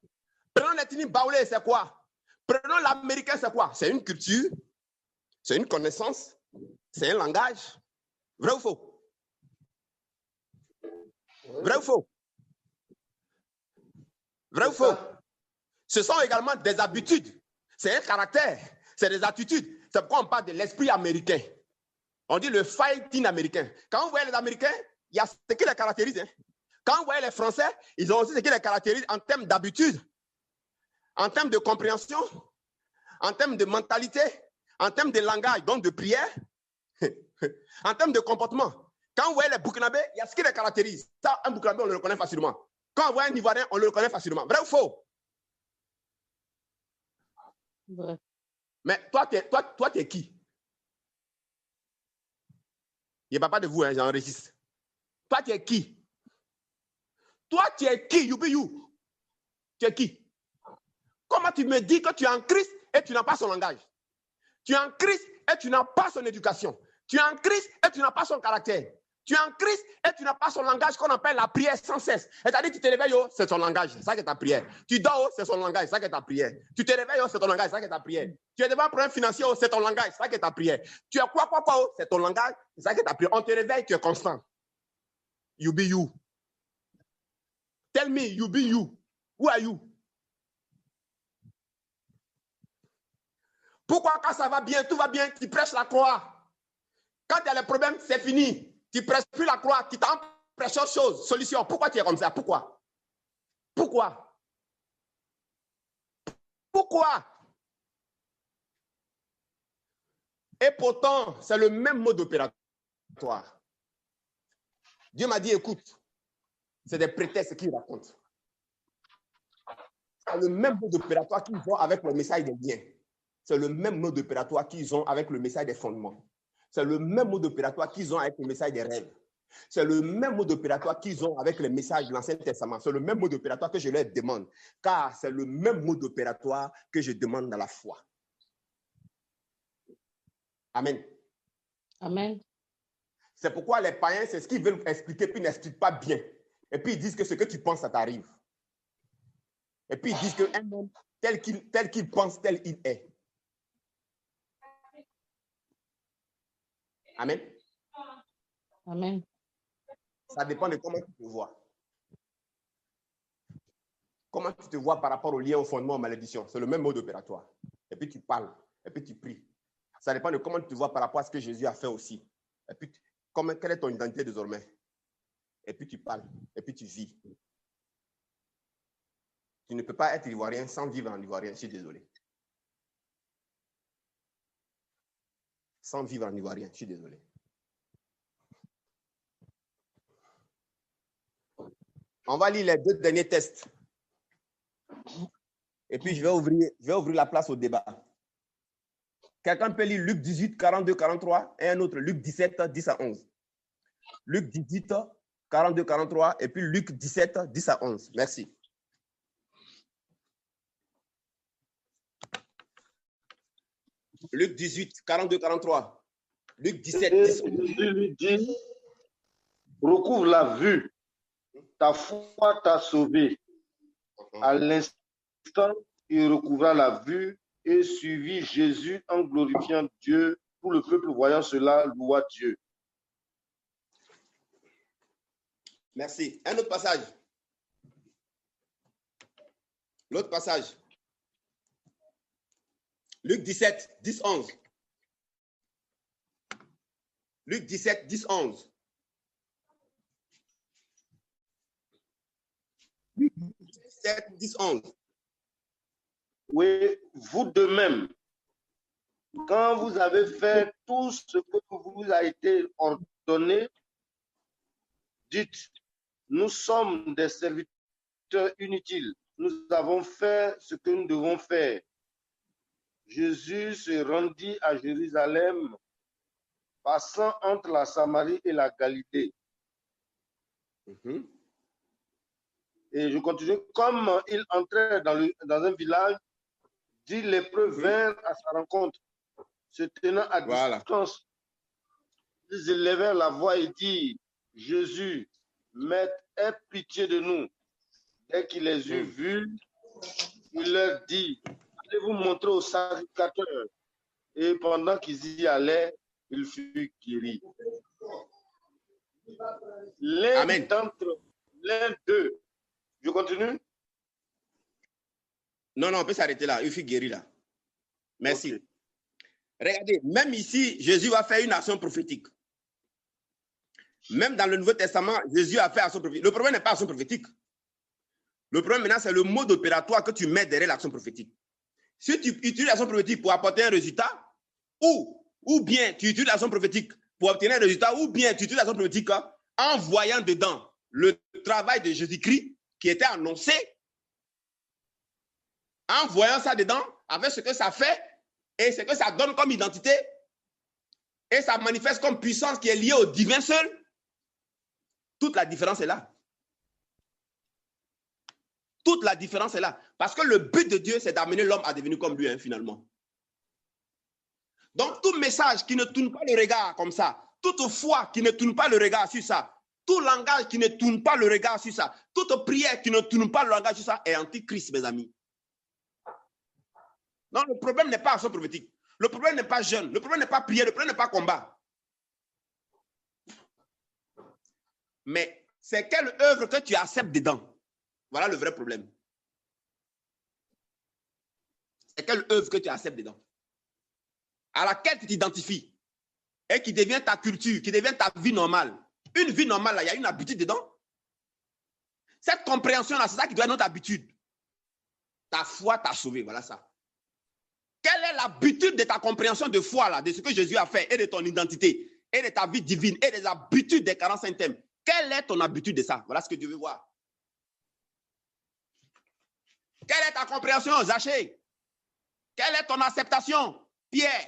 Speaker 1: Prenons l'ethnie Baoulé, c'est quoi? Prenons l'américain, c'est quoi? C'est une culture, c'est une connaissance, c'est un langage. Vrai ou faux? Vrai ou faux? Vrai ou faux? Ce sont également des habitudes. C'est un caractère, c'est des attitudes. C'est pourquoi on parle de l'esprit américain. On dit le fighting américain. Quand vous voyez les Américains, il y a ce qui les caractérise. Hein. Quand vous voyez les Français, ils ont aussi ce qui les caractérise en termes d'habitude, en termes de compréhension, en termes de mentalité, en termes de langage, donc de prière, en termes de comportement. Quand vous voyez les Burkinabés, il y a ce qui les caractérise. Ça, un Burkinabé, on le reconnaît facilement. Quand on voit un Ivoirien, on le reconnaît facilement. Vrai ou faux?
Speaker 2: Vrai.
Speaker 1: Mais toi, tu es qui? Il n'y a pas de vous, hein, j'enregistre. Toi, tu es qui? Toi, tu es qui? You be you. Tu es qui? Comment tu me dis que tu es en Christ et tu n'as pas son langage? Tu es en Christ et tu n'as pas son éducation. Tu es en Christ et tu n'as pas son caractère. Tu es en Christ et tu n'as pas son langage qu'on appelle la prière sans cesse. C'est-à-dire tu te réveilles, oh, c'est son langage, c'est ça qui est ta prière. Tu dors, oh, c'est son langage, c'est ça qui est ta prière. Tu te réveilles, oh, c'est ton langage, c'est ça qui est ta prière. Tu es devant un problème financier, oh, c'est ton langage, c'est ça qui est ta prière. Tu es quoi, oh, c'est ton langage, c'est ça qui est ta prière. On te réveille, tu es constant. You be you. Tell me, you be you. Who are you? Pourquoi quand ça va bien, tout va bien, tu prêches la croix? Quand il y a les problèmes, c'est fini. Tu ne prêches plus la croix, tu t'en prêches autre chose, solution. Pourquoi tu es comme ça? Pourquoi? Pourquoi? Pourquoi? Et pourtant, c'est le même mode opératoire. Dieu m'a dit, écoute, c'est des prétextes qu'ils racontent. C'est le même mode opératoire qu'ils ont avec le message des liens. C'est le même mode opératoire qu'ils ont avec le message des fondements. C'est le même mode opératoire qu'ils ont avec le message des rêves. C'est le même mode opératoire qu'ils ont avec les messages de l'Ancien Testament. C'est le même mode opératoire que je leur demande. Car c'est le même mode opératoire que je demande dans la foi. Amen.
Speaker 2: Amen.
Speaker 1: C'est pourquoi les païens, c'est ce qu'ils veulent expliquer, puis ils n'expliquent pas bien. Et puis ils disent que ce que tu penses, ça t'arrive. Et puis ils disent qu'un homme, tel qu'il pense, tel il est. Amen.
Speaker 2: Amen.
Speaker 1: Ça dépend de comment tu te vois. Comment tu te vois par rapport au lien, au fondement, aux malédictions. C'est le même mode opératoire. Et puis tu parles, et puis tu pries. Ça dépend de comment tu te vois par rapport à ce que Jésus a fait aussi. Et puis, quelle est ton identité désormais? Et puis tu parles, et puis tu vis. Tu ne peux pas être ivoirien sans vivre en ivoirien, je suis désolé. Sans vivre en ivoirien, je suis désolé. On va lire les 2 derniers tests. Et puis je vais ouvrir la place au débat. Quelqu'un peut lire Luc 18, 42, 43 et un autre, Luc 17, 10 à 11. Luc 18, 42, 43 et puis Luc 17, 10 à 11. Merci. Luc 18, 42, 43. Luc 17,
Speaker 3: Et
Speaker 1: 10.
Speaker 3: Jésus lui dit, recouvre la vue, ta foi t'a sauvé. À l'instant, il recouvra la vue et suivit Jésus en glorifiant Dieu. Tout le peuple voyant cela loua Dieu.
Speaker 1: Merci. Un autre passage. L'autre passage. Luc 17, 10, 11. Luc 17, 10, 11. Luc 17, 10, 11.
Speaker 3: Oui, vous de même, quand vous avez fait tout ce que vous a été ordonné, dites, nous sommes des serviteurs inutiles. Nous avons fait ce que nous devons faire. Jésus se rendit à Jérusalem, passant entre la Samarie et la Galilée. Et je continue. Comme il entrait dans un village, 10 lépreux vinrent à sa rencontre, se tenant à distance. Ils élevèrent la voix et dirent, Jésus, Maître, aie pitié de nous. Dès qu'il les eut vus, il leur dit, allez vous montrer au sacrificateur. Et pendant qu'ils y allaient, il fut guéri. L'un d'eux, je continue?
Speaker 1: Non, on peut s'arrêter là. Il fut guéri là. Merci.
Speaker 3: Okay.
Speaker 1: Regardez, même ici, Jésus va faire une action prophétique. Même dans le Nouveau Testament, Jésus a fait action prophétique. Le problème n'est pas action prophétique. Le problème maintenant, c'est le mode opératoire que tu mets derrière l'action prophétique. Si tu utilises l'action prophétique pour apporter un résultat, ou bien tu utilises l'action prophétique pour obtenir un résultat, ou bien tu utilises l'action prophétique en voyant dedans le travail de Jésus-Christ qui était annoncé, en voyant ça dedans, avec ce que ça fait et ce que ça donne comme identité, et ça manifeste comme puissance qui est liée au divin seul, toute la différence est là. Toute la différence est là. Parce que le but de Dieu, c'est d'amener l'homme à devenir comme lui, finalement. Donc, tout message qui ne tourne pas le regard comme ça, toute foi qui ne tourne pas le regard sur ça, tout langage qui ne tourne pas le regard sur ça, toute prière qui ne tourne pas le langage sur ça est antichrist, mes amis. Non, le problème n'est pas action prophétique. Le problème n'est pas jeûne. Le problème n'est pas prière. Le problème n'est pas combat. Mais c'est quelle œuvre que tu acceptes dedans? Voilà le vrai problème. C'est quelle œuvre que tu acceptes dedans? À laquelle tu t'identifies et qui devient ta culture, qui devient ta vie normale. Une vie normale, là, il y a une habitude dedans. Cette compréhension-là, c'est ça qui doit être notre habitude. Ta foi t'a sauvé, voilà ça. Quelle est l'habitude de ta compréhension de foi, là, de ce que Jésus a fait, et de ton identité, et de ta vie divine, et des habitudes des 45 thèmes? Quelle est ton habitude de ça? Voilà ce que Dieu veut voir. Quelle est ta compréhension, Zachée? Quelle est ton acceptation, Pierre?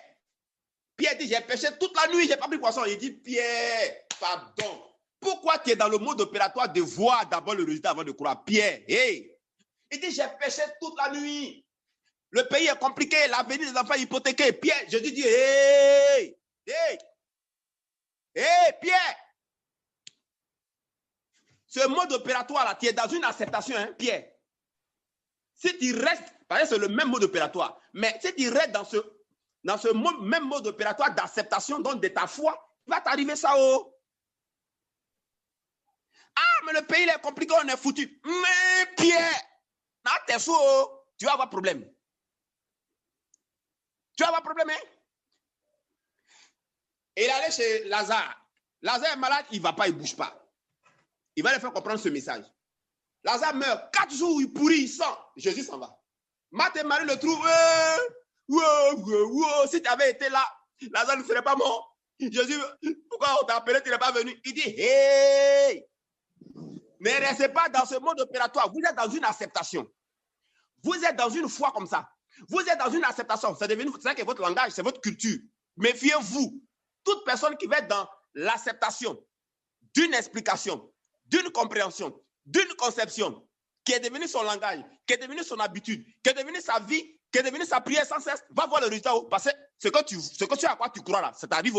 Speaker 1: Pierre dit, j'ai péché toute la nuit, je n'ai pas pris poisson. Il dit, Pierre, pardon. Pourquoi tu es dans le mode opératoire de voir d'abord le résultat avant de croire? Pierre, hey. Il dit, j'ai péché toute la nuit. Le pays est compliqué, l'avenir des enfants est hypothéqué. Pierre, je dis, hey, Pierre. Ce mode opératoire là, tu es dans une acceptation, hein, Pierre. Si tu restes, parce que c'est le même mode opératoire, mais si tu restes dans ce même mode opératoire d'acceptation, donc de ta foi, il va t'arriver ça, oh. Ah, mais le pays est compliqué, on est foutu. Mais Pierre, t'es fou, oh. Tu vas avoir problème. Tu vas avoir problème, hein? Et il allait chez Lazare. Lazare est malade, il ne va pas, il ne bouge pas. Il va lui faire comprendre ce message. Lazare meurt, 4 jours, il pourrit, il sent. Jésus s'en va. Marthe et Marie le trouvent. Si tu avais été là, Lazare ne serait pas mort. Jésus, pourquoi on t'a appelé, tu n'es pas venu? Il dit, hey! Ne restez pas dans ce mode opératoire. Vous êtes dans une acceptation. Vous êtes dans une foi comme ça. Vous êtes dans une acceptation. C'est ça qui est votre langage, c'est votre culture. Méfiez-vous. Toute personne qui va être dans l'acceptation d'une explication, d'une compréhension, d'une conception, qui est devenue son langage, qui est devenue son habitude, qui est devenue sa vie, que de venir sa prière sans cesse, va voir le résultat. Parce que ce que tu as à quoi tu crois là, ça t'arrive.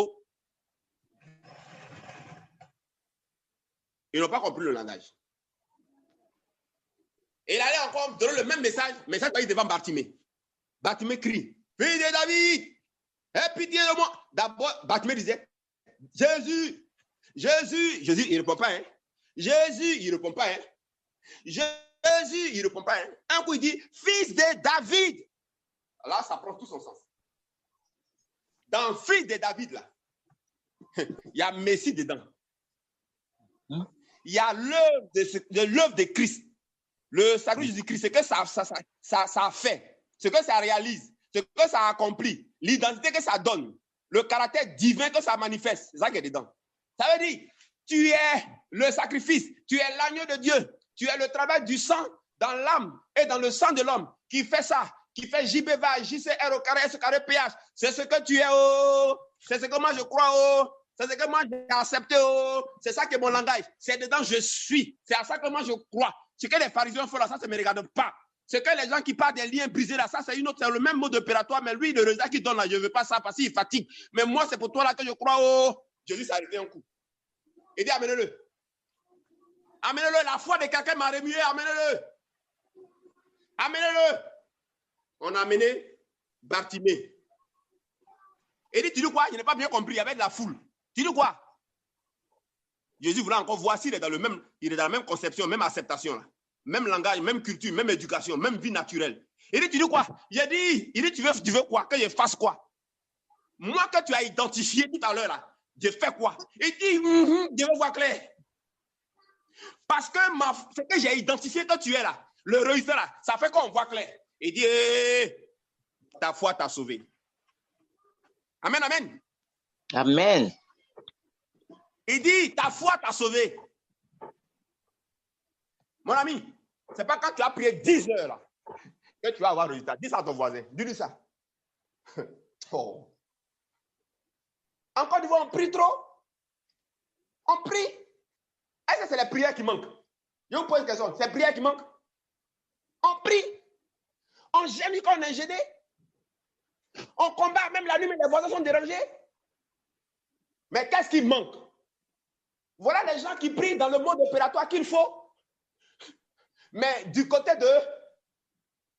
Speaker 1: Ils n'ont pas compris le langage. Et il allait encore donner le même message devant Bartimée. Bartimée crie, fils de David, aie pitié de moi. D'abord, Bartimée disait, Jésus, Jésus, il ne répond pas. Hein. Jésus, il ne répond pas. Hein. Jésus, il ne répond pas. Hein. Un coup, il dit, fils de David. Là, ça prend tout son sens. Dans fils de David, là, il y a Messie dedans. Il y a l'œuvre de Christ. Le sacrifice du Christ, ce que ça fait, ce que ça réalise, ce que ça accomplit, l'identité que ça donne, le caractère divin que ça manifeste, c'est ça qui est dedans. Ça veut dire, tu es le sacrifice, tu es l'agneau de Dieu, tu es le travail du sang dans l'âme et dans le sang de l'homme qui fait ça, qui fait JBVA, JCR au carré, S au carré, PH. C'est ce que tu es, oh, c'est ce que moi je crois, oh. C'est ce que moi j'ai accepté, oh. C'est ça qui est mon langage. C'est dedans je suis. C'est à ça que moi je crois. Ce que les pharisiens font là, ça ne me regarde pas. Ce que les gens qui parlent des liens brisés là, ça c'est une autre, c'est le même mode opératoire, mais lui, le résultat qu'il donne là, je ne veux pas ça parce qu'il fatigue. Mais moi, c'est pour toi là que je crois, oh. Jésus, ça revient un coup. Il dit, amenez-le. Amenez-le, la foi de quelqu'un m'a remué, amenez-le. Amenez-le. On a amené Bartimée. Il dit, tu dis quoi? Je n'ai pas bien compris, il y avait de la foule. Tu dis quoi? Jésus voulait encore voir s'il est dans il est dans la même conception, même acceptation, là. Même langage, même culture, même éducation, même vie naturelle. Il dit, tu dis quoi? Il dit, tu veux quoi? Que je fasse quoi? Moi que tu as identifié tout à l'heure, là, je fais quoi? Il dit, je veux voir clair. Parce que ce que j'ai identifié que tu es là, le résultat là, ça fait qu'on voit clair. Il dit, ta foi t'a sauvé. Amen, amen.
Speaker 2: Amen.
Speaker 1: Il dit, ta foi t'a sauvé. Mon ami, c'est pas quand tu as prié 10 heures là, que tu vas avoir le résultat. Dis ça à ton voisin. Dis-lui ça. Oh. En Côte d'Ivoire, on prie trop. On prie. Est-ce que c'est les prières qui manquent? Je vous pose une question. C'est les prières qui manquent? On prie. On gémit quand on est gêné. On combat même la nuit, mais les voisins sont dérangés. Mais qu'est-ce qui manque? Voilà les gens qui prient dans le mode opératoire qu'il faut. Mais du côté de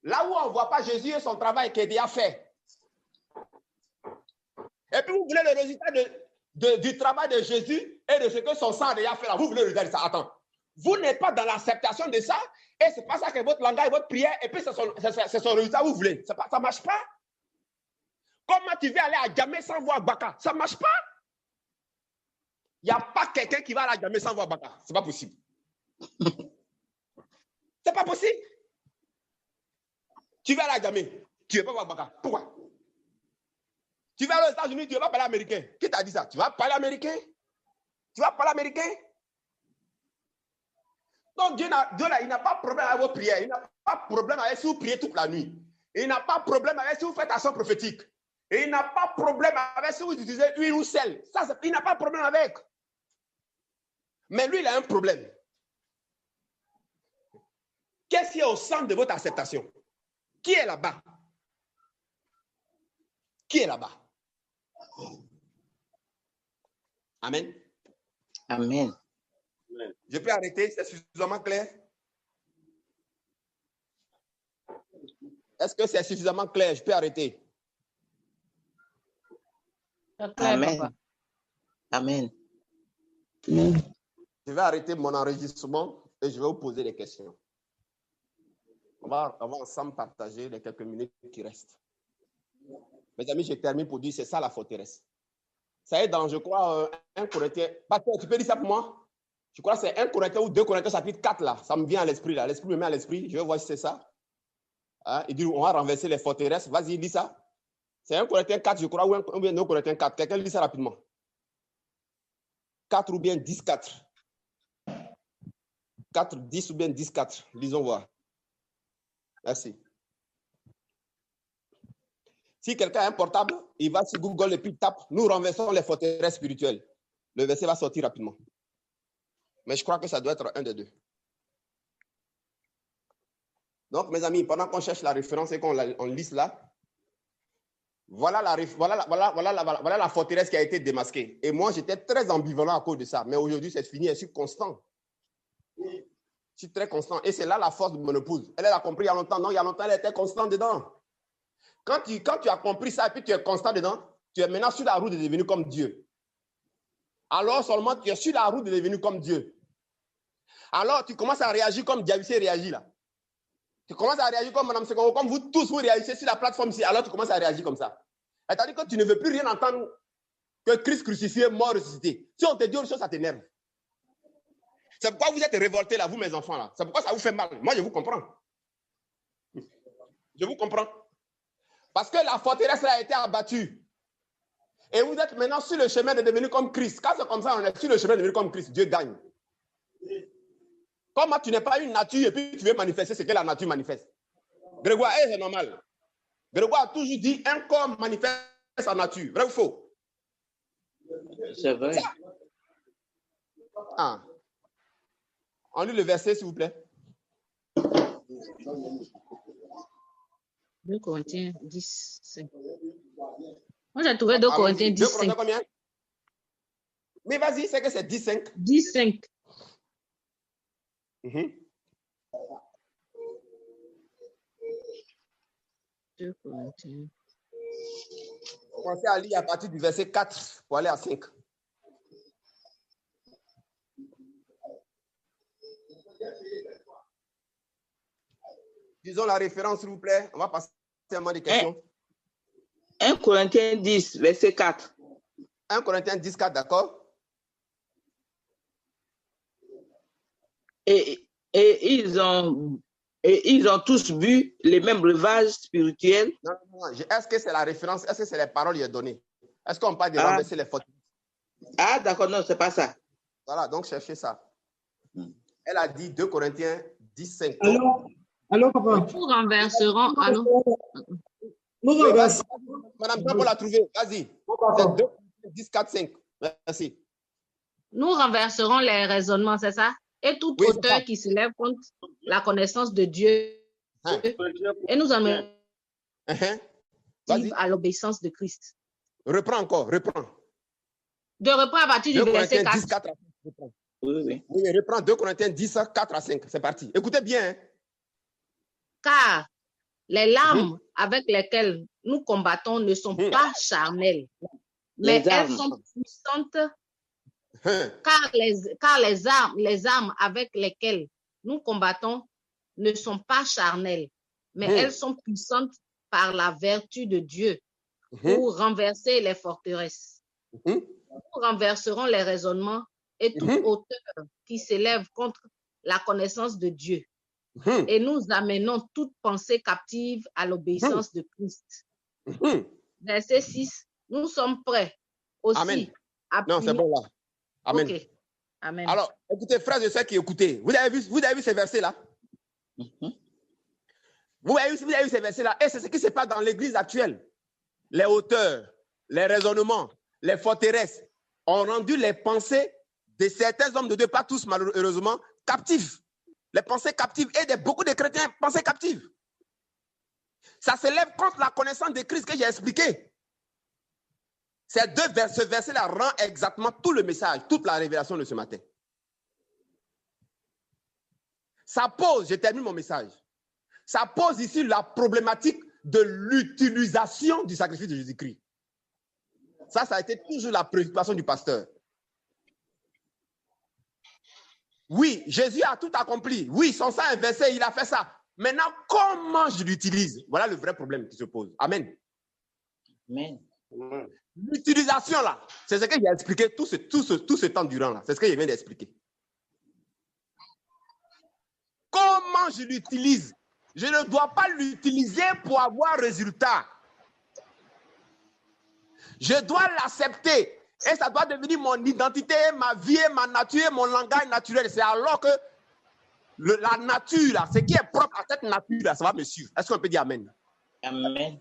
Speaker 1: là où on ne voit pas Jésus et son travail qui est déjà fait. Et puis vous voulez le résultat du travail de Jésus et de ce que son sang a déjà fait là. Vous voulez le résultat de ça. Attends. Vous n'êtes pas dans l'acceptation de ça et c'est pas ça que votre langage, votre prière, et puis c'est son résultat que vous voulez. Ça ne marche pas. Comment tu veux aller à Djamé sans voir Baka? Ça ne marche pas. Il n'y a pas quelqu'un qui va aller à Djamé sans voir Baka. Ce n'est pas possible. C'est pas possible. Tu vas aller à Djamé, tu ne veux pas voir Baka. Pourquoi? Tu vas aux États-Unis, tu ne veux pas parler américain. Qui t'a dit ça? Tu vas parler américain? Tu vas parler américain? Donc Dieu là, il n'a pas de problème avec vos prières. Il n'a pas de problème avec si vous priez toute la nuit. Il n'a pas de problème avec si vous faites action prophétique. Et il n'a pas de problème avec si vous utilisez huile ou sel. Ça, il n'a pas de problème avec. Mais lui, il a un problème. Qu'est-ce qui est au centre de votre acceptation? Qui est là-bas? Qui est là-bas? Amen.
Speaker 2: Amen.
Speaker 1: Je peux arrêter? C'est suffisamment clair? Est-ce que c'est suffisamment clair? Je peux arrêter?
Speaker 2: Amen. Amen.
Speaker 1: Je vais arrêter mon enregistrement et je vais vous poser des questions. On va ensemble partager les quelques minutes qui restent. Mes amis, je termine pour dire c'est ça la forteresse. Ça est dans, je crois, 1 Corinthiens. Pasteur, tu peux dire ça pour moi? Je crois que c'est 1 Corinthiens ou 2 Corinthiens chapitre 4 là. Ça me vient à l'esprit là. L'esprit me met à l'esprit. Je vais voir si c'est ça. Hein? Il dit on va renverser les forteresses. Vas-y, dis ça. C'est 1 Corinthiens 4, je crois, ou bien 2 Corinthiens 4. Quelqu'un lit ça rapidement. 4 ou bien 10, 4. 4, 10 ou bien 10, 4. Lisons voir. Merci. Si quelqu'un a un portable, il va sur Google et puis tape « Nous renversons les forteresses spirituelles ». Le verset va sortir rapidement. Mais je crois que ça doit être un des deux. Donc, mes amis, pendant qu'on cherche la référence et qu'on liste là, voilà la forteresse qui a été démasquée. Et moi, j'étais très ambivalent à cause de ça. Mais aujourd'hui, c'est fini, je suis constant. Je suis très constant. Et c'est là la force de mon épouse. Elle a compris il y a longtemps. Non, il y a longtemps, elle était constante dedans. Quand tu as compris ça et puis tu es constant dedans, tu es maintenant sur la route de devenir comme Dieu. Alors seulement tu es sur la route de devenir comme Dieu. Alors tu commences à réagir comme Diabissé réagit là. Tu commences à réagir comme Mme Sekongo, comme vous tous vous réagissez sur la plateforme ici. Alors tu commences à réagir comme ça. C'est-à-dire que tu ne veux plus rien entendre que Christ crucifié, mort, ressuscité. Si on te dit autre chose, ça t'énerve. C'est pourquoi vous êtes révoltés là, vous mes enfants là. C'est pourquoi ça vous fait mal. Moi je vous comprends. Je vous comprends. Parce que la forteresse là a été abattue. Et vous êtes maintenant sur le chemin de devenir comme Christ. Quand c'est comme ça, on est sur le chemin de devenir comme Christ. Dieu gagne. Comment tu n'es pas une nature et puis tu veux manifester ce que la nature manifeste? Grégoire, c'est normal. Grégoire a toujours dit un corps manifeste sa nature. Vrai ou faux?
Speaker 2: C'est vrai.
Speaker 1: Ah. On lit le verset, s'il vous plaît.
Speaker 6: 2 Corinthiens 10, 5. Moi, j'ai trouvé 2 Corinthiens 10, 5.
Speaker 1: Combien? Mais vas-y, c'est que c'est 10, 5.
Speaker 6: 10, 5. 2 Corinthiens.
Speaker 1: Commencez à lire à partir du verset 4 pour aller à 5. Disons la référence, s'il vous plaît. On va passer à un moment de questions.
Speaker 2: 1 Corinthiens 10, verset 4.
Speaker 1: 1 Corinthiens 10, 4, d'accord?
Speaker 2: Et ils ont tous bu les mêmes breuvages spirituels.
Speaker 1: Non. Est-ce que c'est la référence? Est-ce que c'est les paroles qui sont données? Est-ce qu'on parle de renverser les fautes?
Speaker 2: Ah, d'accord, non, c'est pas ça.
Speaker 1: Voilà, donc cherchez ça. Elle a dit 2 Corinthiens 10, 5.
Speaker 7: Allô, papa.
Speaker 6: Nous renverserons. Allô?
Speaker 1: Madame, pour la trouver, vas-y. C'est 2 Corinthiens 10, 4, 5. Merci.
Speaker 6: Nous renverserons les raisonnements, c'est ça? Et tout auteur qui se lève contre la connaissance de Dieu. Et nous amenons à l'obéissance de Christ.
Speaker 1: Reprends encore, reprends.
Speaker 6: De reprendre à partir du verset 4.
Speaker 1: 10, 4 à 5. Oui, reprends 2 Corinthiens 10, 4 à 5. C'est parti. Écoutez bien. Hein.
Speaker 6: Car les lames avec lesquelles nous combattons ne sont pas charnelles, mais elles sont puissantes. Car les armes avec lesquelles nous combattons ne sont pas charnelles, mais elles sont puissantes par la vertu de Dieu pour renverser les forteresses. Nous renverserons les raisonnements et toute hauteur qui s'élève contre la connaissance de Dieu. Et nous amenons toute pensée captive à l'obéissance de Christ. Verset 6, nous sommes prêts aussi.
Speaker 1: Amen. Non, c'est bon là. Amen.
Speaker 6: Okay. Amen.
Speaker 1: Alors, écoutez, frères et sœurs qui écoutez, vous avez vu ces versets-là? Vous avez vu ces versets-là? Et c'est ce qui se passe dans l'église actuelle. Les hauteurs, les raisonnements, les forteresses ont rendu les pensées de certains hommes de Dieu, pas tous malheureusement, captifs. Les pensées captives et beaucoup de chrétiens, pensées captives. Ça s'élève contre la connaissance de Christ que j'ai expliqué. Ce verset-là rend exactement tout le message, toute la révélation de ce matin. Ça pose, je termine mon message, ça pose ici la problématique de l'utilisation du sacrifice de Jésus-Christ. Ça a été toujours la préoccupation du pasteur. Oui, Jésus a tout accompli. Oui, son sang est versé, il a fait ça. Maintenant, comment je l'utilise? Voilà le vrai problème qui se pose. Amen.
Speaker 2: Amen.
Speaker 1: L'utilisation, là, c'est ce que j'ai expliqué tout ce temps durant, là. C'est ce que je viens d'expliquer. Comment je l'utilise? Je ne dois pas l'utiliser pour avoir résultat. Je dois l'accepter. Et ça doit devenir mon identité, ma vie, ma nature, mon langage naturel. C'est alors que la nature, là, ce qui est propre à cette nature-là, ça va me suivre. Est-ce qu'on peut dire Amen?
Speaker 2: Amen.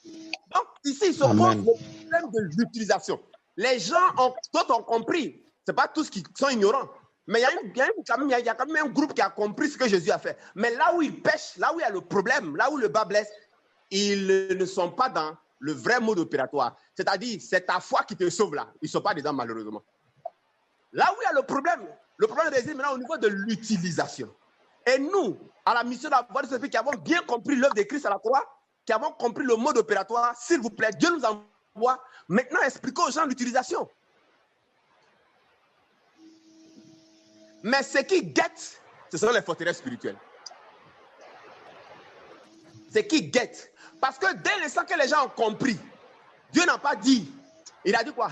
Speaker 1: Donc, ici, il se pose le problème de l'utilisation. Les gens, d'autres ont compris. Ce n'est pas tous qui sont ignorants. Mais il y a quand même un groupe qui a compris ce que Jésus a fait. Mais là où ils pêchent, là où il y a le problème, là où le bas blesse, ils ne sont pas dans le vrai mode opératoire. C'est-à-dire, c'est ta foi qui te sauve là. Ils ne sont pas dedans, malheureusement. Là où il y a le problème réside maintenant au niveau de l'utilisation. Et nous, à la mission de la voix de ce Christ, qui avons bien compris l'œuvre de Christ à la croix, qui avons compris le mode opératoire, s'il vous plaît, Dieu nous envoie. Maintenant, expliquons aux gens l'utilisation. Mais ce qui guette, ce sont les forteresses spirituelles. Ce qui guette. Parce que dès l'instant que les gens ont compris, Dieu n'a pas dit. Il a dit quoi?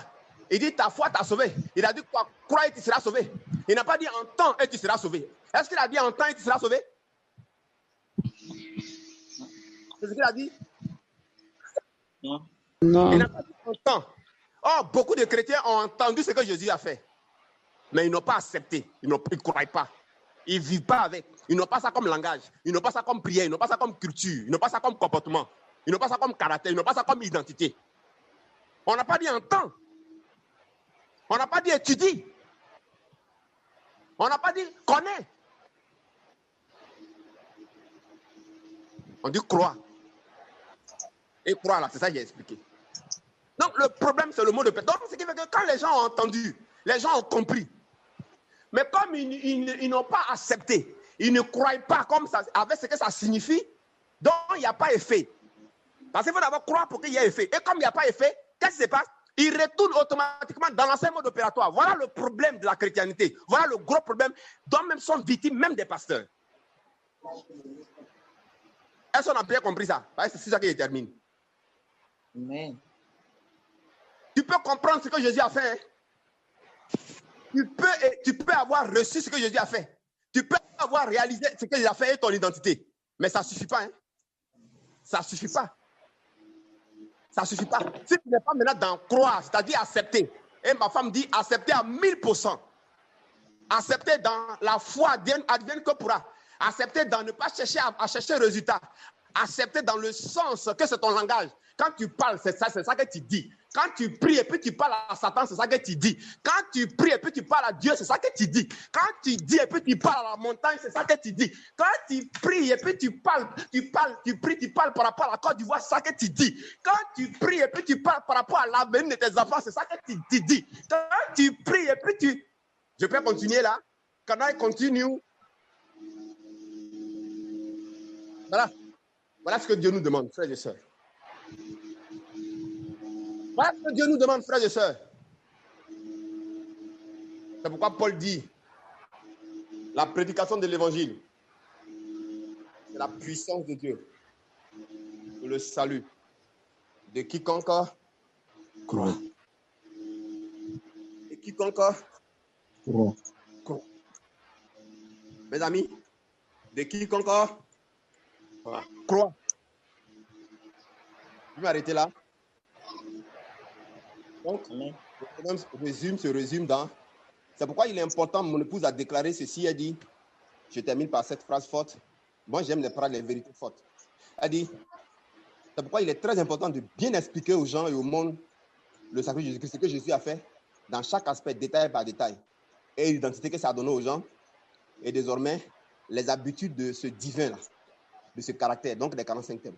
Speaker 1: Il dit ta foi t'a sauvé. Il a dit quoi? Crois et tu seras sauvé. Il n'a pas dit entends et tu seras sauvé. Est-ce qu'il a dit entends et tu seras sauvé? C'est ce qu'il a dit?
Speaker 5: Non.
Speaker 1: Il n'a pas dit entends. Oh, beaucoup de chrétiens ont entendu ce que Jésus a fait. Mais ils n'ont pas accepté. Ils ne croient pas. Ils ne vivent pas avec. Ils n'ont pas ça comme langage. Ils n'ont pas ça comme prière. Ils n'ont pas ça comme culture. Ils n'ont pas ça comme comportement. Ils n'ont pas ça comme caractère. Ils n'ont pas ça comme identité. On n'a pas dit entends. On n'a pas dit étudie. On n'a pas dit connais. On dit crois. Et crois là, c'est ça que j'ai expliqué. Donc le problème, c'est le mot de paix. Donc ce qui fait que quand les gens ont entendu, les gens ont compris. Mais comme ils n'ont pas accepté, ils ne croient pas comme ça, avec ce que ça signifie, donc il n'y a pas effet. Parce qu'il faut d'abord croire pour qu'il y ait effet. Et comme il n'y a pas effet, qu'est-ce qui se passe? Ils retournent automatiquement dans l'ancien mode opératoire. Voilà le problème de la chrétienté. Voilà le gros problème dont même sont victimes, même des pasteurs. Est-ce qu'on a bien compris ça? C'est ça qui détermine.
Speaker 2: Amen.
Speaker 1: Tu peux comprendre ce que Jésus a fait. Tu peux avoir reçu ce que Jésus a fait. Tu peux avoir réalisé ce que Jésus a fait et ton identité. Mais ça ne suffit pas. Hein? Ça ne suffit pas. Ça ne suffit pas. Si tu n'es pas maintenant dans croire, c'est-à-dire accepter. Et ma femme dit accepter à 1000%. Accepter dans la foi, advienne que pourra. Accepter dans ne pas chercher à chercher résultat. Accepter dans le sens que c'est ton langage. Quand tu parles, c'est ça que tu dis. Quand tu pries et puis tu parles à Satan, c'est ça que tu dis. Quand tu pries et puis tu parles à Dieu, c'est ça que tu dis. Quand tu dis et puis tu parles à la montagne, c'est ça que tu dis. Quand tu pries et puis tu parles par rapport à la Côte d'Ivoire, c'est ça que tu dis. Quand tu pries et puis tu parles par rapport à l'avenir de tes enfants, c'est ça que tu dis. Quand tu pries et puis tu... Je peux continuer là? Can I continue? Voilà ce que Dieu nous demande, frères et sœurs. Voilà ce que Dieu nous demande, frères et sœurs. C'est pourquoi Paul dit, la prédication de l'évangile, c'est la puissance de Dieu pour le salut de quiconque croit. Et quiconque croit. Mes amis, de quiconque croit. Je vais m'arrêter là. Donc, le se résume dans... C'est pourquoi il est important, mon épouse a déclaré ceci, elle dit, je termine par cette phrase forte, moi j'aime les vérités fortes. Elle dit, c'est pourquoi il est très important de bien expliquer aux gens et au monde le sacrifice de Jésus-Christ, ce que Jésus a fait dans chaque aspect, détail par détail, et l'identité que ça a donné aux gens, et désormais, les habitudes de ce divin-là, de ce caractère, donc des 45 thèmes.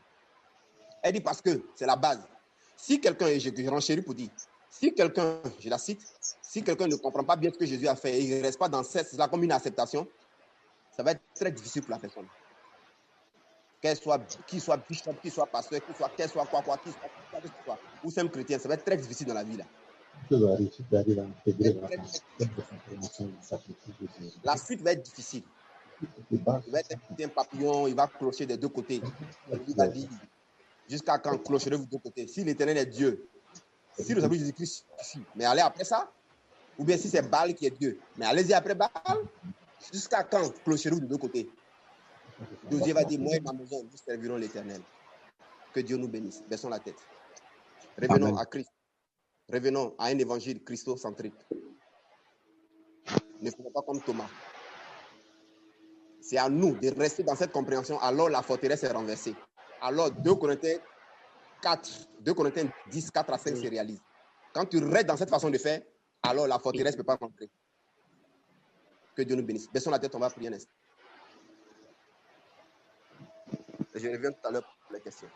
Speaker 1: Elle dit parce que c'est la base. Si quelqu'un, et je renchéris pour dire, si quelqu'un, je la cite, si quelqu'un ne comprend pas bien ce que Jésus a fait et il ne reste pas dans cela comme une acceptation, ça va être très difficile pour la personne. Qu'il soit bishop, qu'il soit pasteur, qu'elle soit quoi, qu'il soit, ou simple chrétien, ça va être très difficile dans la vie là. La suite va être difficile. Il va être un papillon, il va clocher des deux côtés. Il va dire, jusqu'à quand clocherez-vous des deux côtés? Si l'Éternel est Dieu, si le salut de Jésus-Christ suffit, mais allez après ça, ou bien si c'est Baal qui est Dieu, mais allez-y après Baal, jusqu'à quand clocherez-vous de deux côtés? Dieu va dire, moi et ma maison, nous servirons l'Éternel. Que Dieu nous bénisse. Baissons la tête. Revenons Amen. À Christ. Revenons à un évangile christocentrique. Ne faisons pas comme Thomas. C'est à nous de rester dans cette compréhension, alors la forteresse est renversée. Alors 2 Corinthiens 10, 4 à 5 se réalise. Quand tu restes dans cette façon de faire, alors la forteresse ne peut pas rentrer. Que Dieu nous bénisse. Baissons la tête, on va prier un instant. Et je reviens tout à l'heure pour les questions.